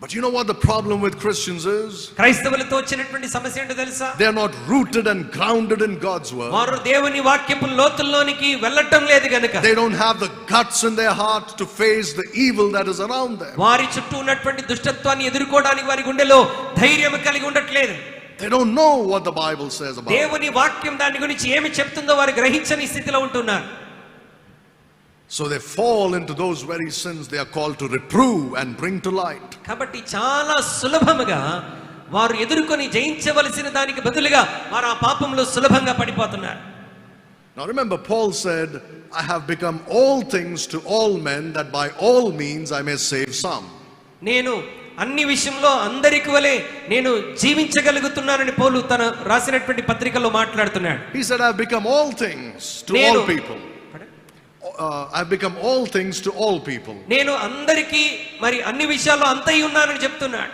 But you know what the problem with Christians is? క్రైస్తవులతో వచ్చినటువంటి సమస్య ఏంటో తెలుసా? They are not rooted and grounded in God's word. వారు దేవుని వాక్యపు లోతుల్లోనికి వెళ్ళటం లేదు గనుక They don't have the guts in their heart to face the evil that is around them. వారి చుట్టూ ఉన్నటువంటి దుష్టత్వాన్ని ఎదుర్కోవడానికి వారి గుండెలో ధైర్యం కలిగి ఉండట్లేదు. They don't know what the Bible says about it. దేవుని వాక్యం దాని గురించి ఏమి చెప్తుందో వారు గ్రహించని స్థితిలో ఉంటున్నారు. So they fall into those very sins they are called to reprove and bring to light. కాబట్టి చాలా సులభముగా వారు ఎదుర్కొని జయించవలసిన దానికి బదులుగా వారు ఆ పాపంలో సులభంగా పడిపోతున్నారు. Now remember, Paul said, I have become all things to all men, that by all means I may save some. నేను అన్ని విషయంలో అందరికి వలె నేను జీవించగలుగుతున్నానని పౌలు తన రాసినటువంటి పత్రికలో మాట్లాడుతున్నాడు. He said, I have become all things to all people. I've become all things to all people. నేను అందరికి మరి అన్ని విషయాల్లో అంతై ఉన్నానని చెప్తున్నాడు.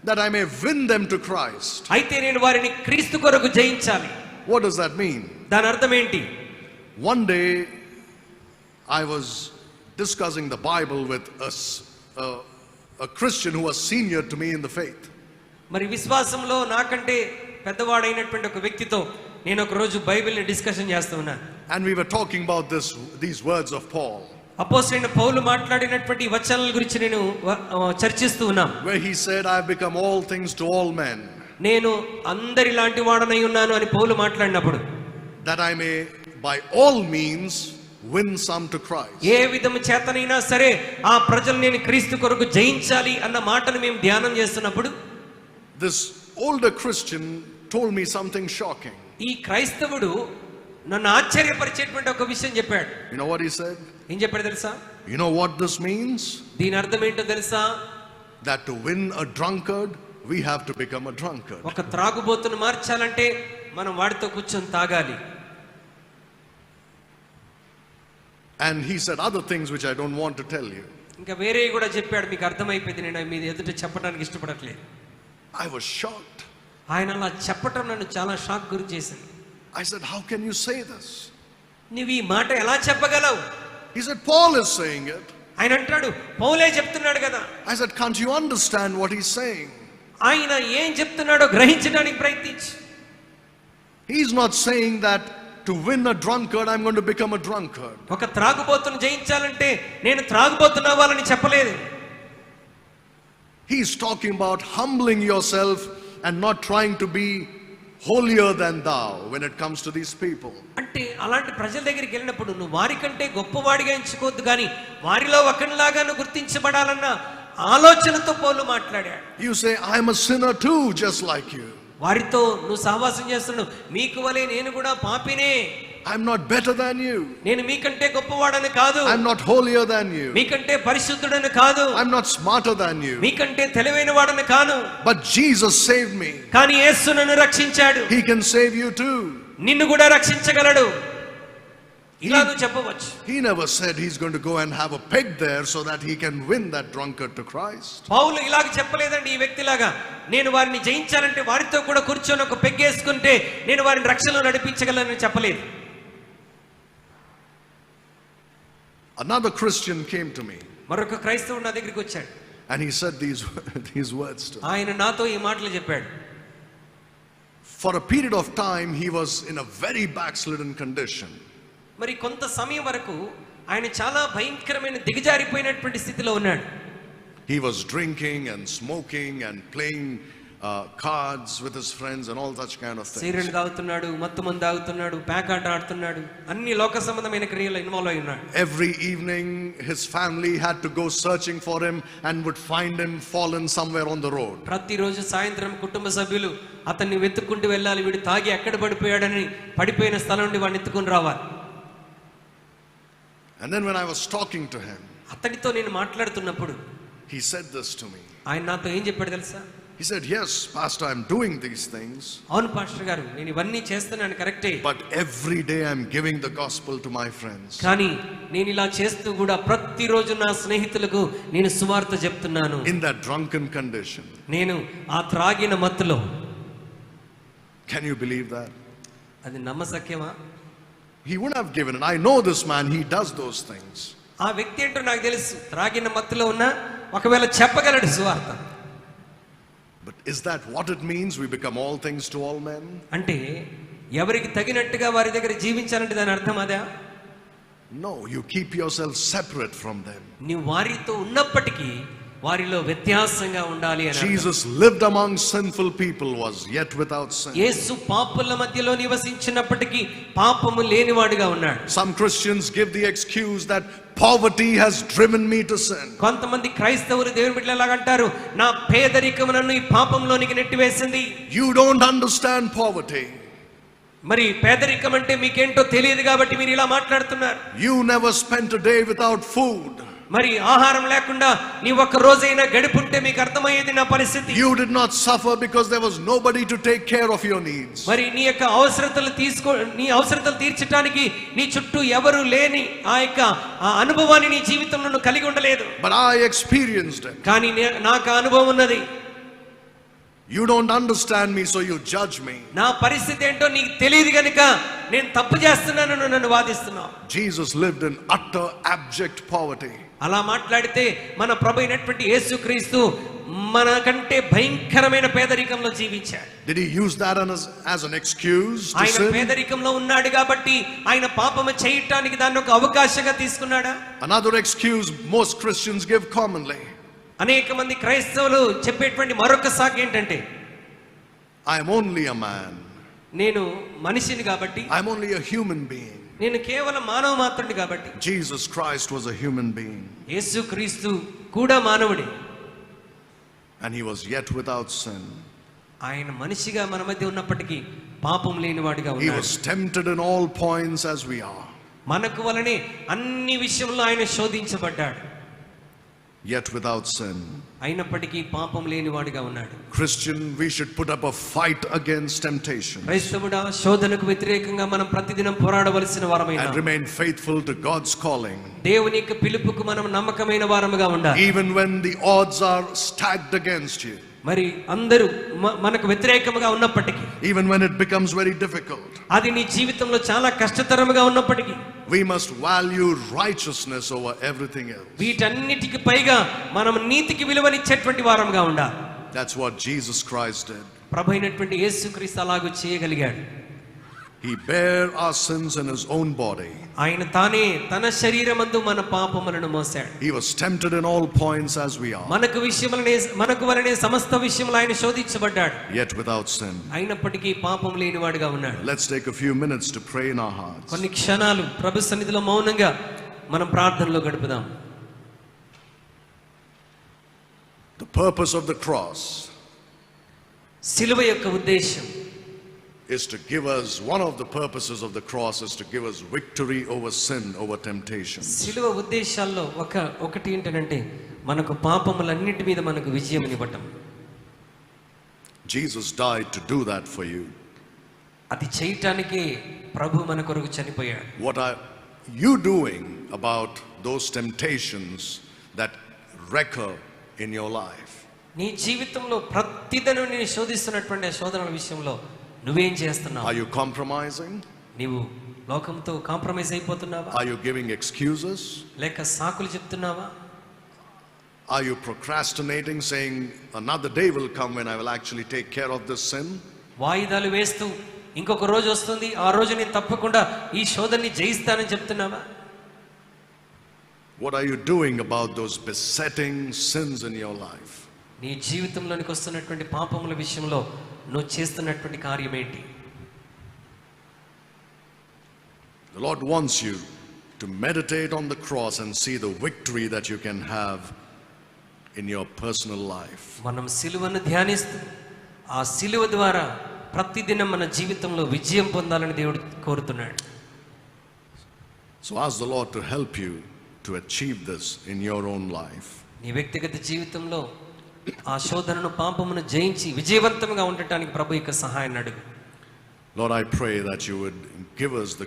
That I may win them to Christ. అయితే నేను వారిని క్రీస్తు కొరకు జయించాలి. What does that mean? దాని అర్థం ఏంటి? One day I was discussing the Bible with a Christian who was senior to me in the faith. మరి విశ్వాసంలో నాకంటే పెద్దవాడైనటువంటి ఒక వ్యక్తితో నేను ఒక రోజు బైబిల్ని డిస్కషన్ చేస్తూ ఉన్నాను. And we were talking about these words of Paul. అపోస్తలుడైన పౌలు మాట్లాడినటువంటి వచనాల గురించి నేను చర్చిస్తూ ఉన్నాం. Where he said, I have become all things to all men. నేను అందరిలాంటి వాడనై ఉన్నాను అని పౌలు మాట్లాడినప్పుడు That I may by all means win some to Christ. ఏ విధము చేతనైనా సరే ఆ ప్రజలు నేను క్రీస్తు కొరకు జయించాలి అన్న మాటను మేము ధ్యానం చేస్తున్నప్పుడు This older Christian told me something shocking. ఈ క్రైస్తవుడు నన్ను ఆశ్చర్యపరిచేటువంటి ఒక విషయం చెప్పాడు. You know what he said? ఏం చెప్పాడు తెలుసా? You know what this means? దీని అర్థం ఏంటో తెలుసా? That to win a drunkard, we have to become a drunkard. ఒక త్రాగుబోతును మార్చాలంటే మనం వాడితో కూర్చొని తాగాలి. And he said other things which I don't want to tell you. ఇంకా వేరే కూడా చెప్పాడు, మీకు అర్థమైపోయింది, నేను మీ ఎదుట చెప్పడానికి ఇష్టపడట్లేదు. I was shocked. ఆయన అలా చెప్పటం నన్ను చాలా షాక్ గురి చేసింది. I said, how can you say this? నువ్వు ఈ మాట ఎలా చెప్పగలవు? He said, Paul is saying it. ఆయన అంటాడు, పౌలే చెప్తున్నాడు కదా. I said, can't you understand what he's saying? ఆయన ఏం చెప్తున్నాడో గ్రహించడానికి ప్రయత్నించు. He's not saying that to win a drunkard, I'm going to become a drunkard. ఒక త్రాగుబోతును జయించాలంటే నేను త్రాగుబోతున్న వాళ్ళని చెప్పలేదు. He's talking about humbling yourself and not trying to be holier than thou when it comes to these people. అంటే అలాంటి ప్రజల దగ్గరికి వెళ్ళినప్పుడు నువ్వు వారికంటే గొప్పవాడిగా ఎంచుకోవద్దు, కానీ వారిలో ఒకనిలాగా నువ్వు గుర్తించబడాలన్న ఆలోచనతో పౌలు మాట్లాడాడు. You say, I'm a sinner too, just like you. వారితో నువ్వు సహవాసం చేస్తున్నావు, మీకు వలె నేను కూడా పాపినే. I'm not better than you. నేను మీకంటే గొప్పవాడని కాదు. I'm not holier than you. మీకంటే పరిశుద్ధుడని కాదు. I'm not smarter than you. మీకంటే తెలివైన వాడని కాను. But Jesus saved me. కానీ యేసు నన్ను రక్షించాడు. He can save you too. నిన్ను కూడా రక్షించగలడు. ఇలా నువ్వు చెప్పవచ్చు. He never said he's going to go and have a peg there so that he can win that drunkard to Christ. పౌలు ఇలాగ చెప్పలేదండి ఈ వ్యక్తిలాగా. నేను వారిని జయించాలంటే వారితో కూడా కూర్చొని ఒక పెగ్గేసుకుంటే నేను వారిని రక్షణలో నడిపించగలనని చెప్పలేదు. Another Christian came to me మరొక క్రైస్తవుడు నా దగ్గరికి వచ్చాడు. and he said these words to me. ఆయన నాతో ఈ మాటలు చెప్పాడు. For a period of time he was in a very backslidden condition. మరి కొంత సమయం వరకు ఆయన చాలా భయంకరమైన దిగజారిపోయినటువంటి స్థితిలో ఉన్నాడు. He was drinking and smoking and playing cards with his friends and all such kind of things. సీరియల్ తాగుతున్నాడు, మత్తు మందు తాగుతున్నాడు, ప్యాకాట ఆడుతున్నాడు, అన్ని లోక సంబంధమైన క్రియల్లో ఇన్వాల్వ్ అయి ఉన్నాడు. Every evening his family had to go searching for him and would find him fallen somewhere on the road. ప్రతిరోజు సాయంత్రం కుటుంబ సభ్యులు అతన్ని వెతుక్కుంటూ వెళ్ళాలి, వీడు తాగి ఎక్కడ పడిపోయాడని, పడిపోయిన స్థలం నుండి వాడిని ఎత్తుకొని రావాలి. And then when I was talking to him, అతడితో నేను మాట్లాడుతున్నప్పుడు he said this to me. ఆయన నాతో ఏం చెప్పాడు తెలుసా? He said, "Yes, Pastor, I'm doing these things. అవును పాస్టర్ గారు, నేను ఇవన్నీ చేస్తున్నాను, కరెక్టే. But every day I'm giving the gospel to my friends." కానీ నేను ఇలా చేస్తూ కూడా ప్రతిరోజు నా స్నేహితులకు నేను సువార్త చెప్తున్నాను. In that drunken condition. నేను ఆ త్రాగిన మత్తులో. Can you believe that? అది నమ్మసక్యమా? He wouldn't have given it. I know this man, he does those things. ఆ వ్యక్తి ఏంటో నాకు తెలుసు. త్రాగిన మత్తులో ఉన్నా ఒకవేళ చెప్పగలడు సువార్త. But is that what it means? We become all things to all men? అంటే ఎవరికి తగినట్టుగా వారి దగ్గర జీవించాలంటే దాని అర్థం అదా? No, you keep yourself separate from them. నీవు వారితో ఉన్నప్పటికీ వారిలో వ్యత్యాసంగా ఉండాలి అని. Jesus lived among sinful people, was yet without sin. యేసు పాపుల మధ్యలో నివసించినప్పటికీ పాపము లేనివాడుగా ఉన్నాడు. Some Christians give the excuse that poverty has driven me to sin. కొంతమంది క్రైస్తవులు దేవుని బిడ్డలాగా అంటారు, నా పేదరికం నన్ను ఈ పాపంలోనికి నెట్టివేసింది. You don't understand poverty. మరి పేదరికం అంటే మీకేంటో తెలియదు కాబట్టి మీరు ఇలా మాట్లాడుతున్నారు. You never spent a day without food. మరి ఆహారం లేకుండా నీ ఒక్క రోజైనా గడుపుంటే మీకు అర్థమయ్యేది నా పరిస్థితి. You did not suffer because there was nobody to take care of your needs. మరి నీ యొక్క నీ అవసరతలు తీర్చడానికి నీ చుట్టూ ఎవరు లేని ఆ అనుభవాన్ని నీ జీవితంలో నువ్వు కలిగి ఉండలేదు. But I experienced it. కానీ నాకు అనుభవం ఉన్నది. You don't understand me, so you judge me. నా పరిస్థితి ఏంటో నీకు తెలియదు గనుక నేను తప్పు చేస్తున్నాను, నన్ను వాదిస్తున్నావు. Jesus lived in utter abject poverty. అలా మాట్లాడితే మన ప్రభు అయినటువంటి యేసుక్రీస్తు మనకంటే భయంకరమైన పేదరికంలో జీవించాడు. Did he use that as an excuse to ఆయన sin? పేదరికంలో ఉన్నాడు కాబట్టి ఆయన పాపము చేయటానికి దాన్ని ఒక అవకాశంగా తీసుకున్నాడా? Another excuse most Christians give commonly. అనేక మంది క్రైస్తవులు చెప్పేటువంటి మరొక సాకు ఏంటంటే, I am only a man. నేను మనిషిని కాబట్టి, I am only a human being. నేను కేవలం మానవ మాత్రుడిని కాబట్టి. Jesus Christ was a human being. యేసుక్రీస్తు కూడా మానవుడే. And he was yet without sin. ఆయన మనిషిగా మన మధ్య ఉన్నప్పటికీ పాపం లేనివాడిగా He ఉన్నాడు. was tempted in all points as we are. మనకు వలనే అన్ని విషయంలో ఆయన శోధించబడ్డాడు. Yet without sin. అయినప్పటికీ పాపం లేనివాడిగా ఉన్నాడు. Christian, we should put up a fight against temptation. క్రైస్తవుడా, శోధనకు వ్యతిరేకంగా మనం ప్రతిదినం పోరాడవలసిన వారమైనా And remain faithful to God's calling. దేవుని యొక్క పిలుపుకు మనం నమ్మకమైన వారముగా ఉండాలి. Even when the odds are stacked against you. మరి అందరూ మనకు వ్యతిరేకముగా ఉన్నప్పటికీ, Even when it becomes very difficult. అది నీ జీవితంలో చాలా కష్టతరముగా ఉన్నప్పటికీ, We must value righteousness over everything else. వీటన్నిటికి పైగా మనం నీతికి విలువనిచ్చేటువంటి వారముగా ఉండాలి. That's what Jesus Christ did. ప్రభు అయినటువంటి యేసుక్రీస్తు అలాగూ చేయగలిగాడు. He bare our sins in his own body. ఆయన తానే తన శరీరమందు మన పాపములను మోసాడు. He was tempted in all points as we are. మనకు వలనే సమస్త విషయములు ఆయన శోధించబడ్డాడు. Yet without sin. అయినప్పటికీ పాపం లేనివాడుగా ఉన్నాడు. Let's take a few minutes to pray in our hearts. కొన్ని క్షణాలు ప్రభు సన్నిధిలో మౌనంగా మనం ప్రార్థనలో గడుపుదాం. The purpose of the cross సిలువ యొక్క ఉద్దేశం is to give us, one of the purposes of the cross is to give us victory over sin, over temptation. సిలువ ఉద్దేశాల్లో ఒకటి ఏంటంటే మనకు పాపములన్నిటి మీద మనకు విజయం ఇవ్వటం. Jesus died to do that for you. అది చేయటానికి ప్రభు మన కొరకు చనిపోయాడు. What are you doing about those temptations that recur in your life? నీ జీవితంలో ప్రతిదినం నేను శోధిస్తున్నటువంటి శోధనల విషయంలో నువ్వేం చేస్తున్నావు? Are you compromising? నీవు లోకంతో compromise అయిపోతున్నావా? Are you giving excuses? లేక సాకులు చెప్తున్నావా? Are you procrastinating, saying another day will come when I will actually take care of this sin? వాయిదాలు వేస్తూ ఇంకొక రోజు వస్తుంది, ఆ రోజు నేను తప్పకుండా ఈ శోధనని జయిస్తానని చెప్తున్నావా? What are you doing about those besetting sins in your life? నీ జీవితంలోనికి వస్తున్నటువంటి పాపముల విషయంలో నువ్వు చేస్తున్నటువంటి కార్యం ఏంటి? The Lord wants you to meditate on the cross and see the victory that you can have in your personal life. మనం సిలువను ధ్యానిస్తూ ఆ సిలువ ద్వారా ప్రతిదినం మన జీవితంలో విజయం పొందాలని దేవుడు కోరుతున్నాడు. So ask the Lord to help you to achieve this in your own life. నీ వ్యక్తిగత జీవితంలో ఆ శోధనను పాపమును జయించి విజయవంతంగా ఉండటానికి ప్రభు యొక్క సహాయాన్ని అడుగు. Lord, I pray that you would give us the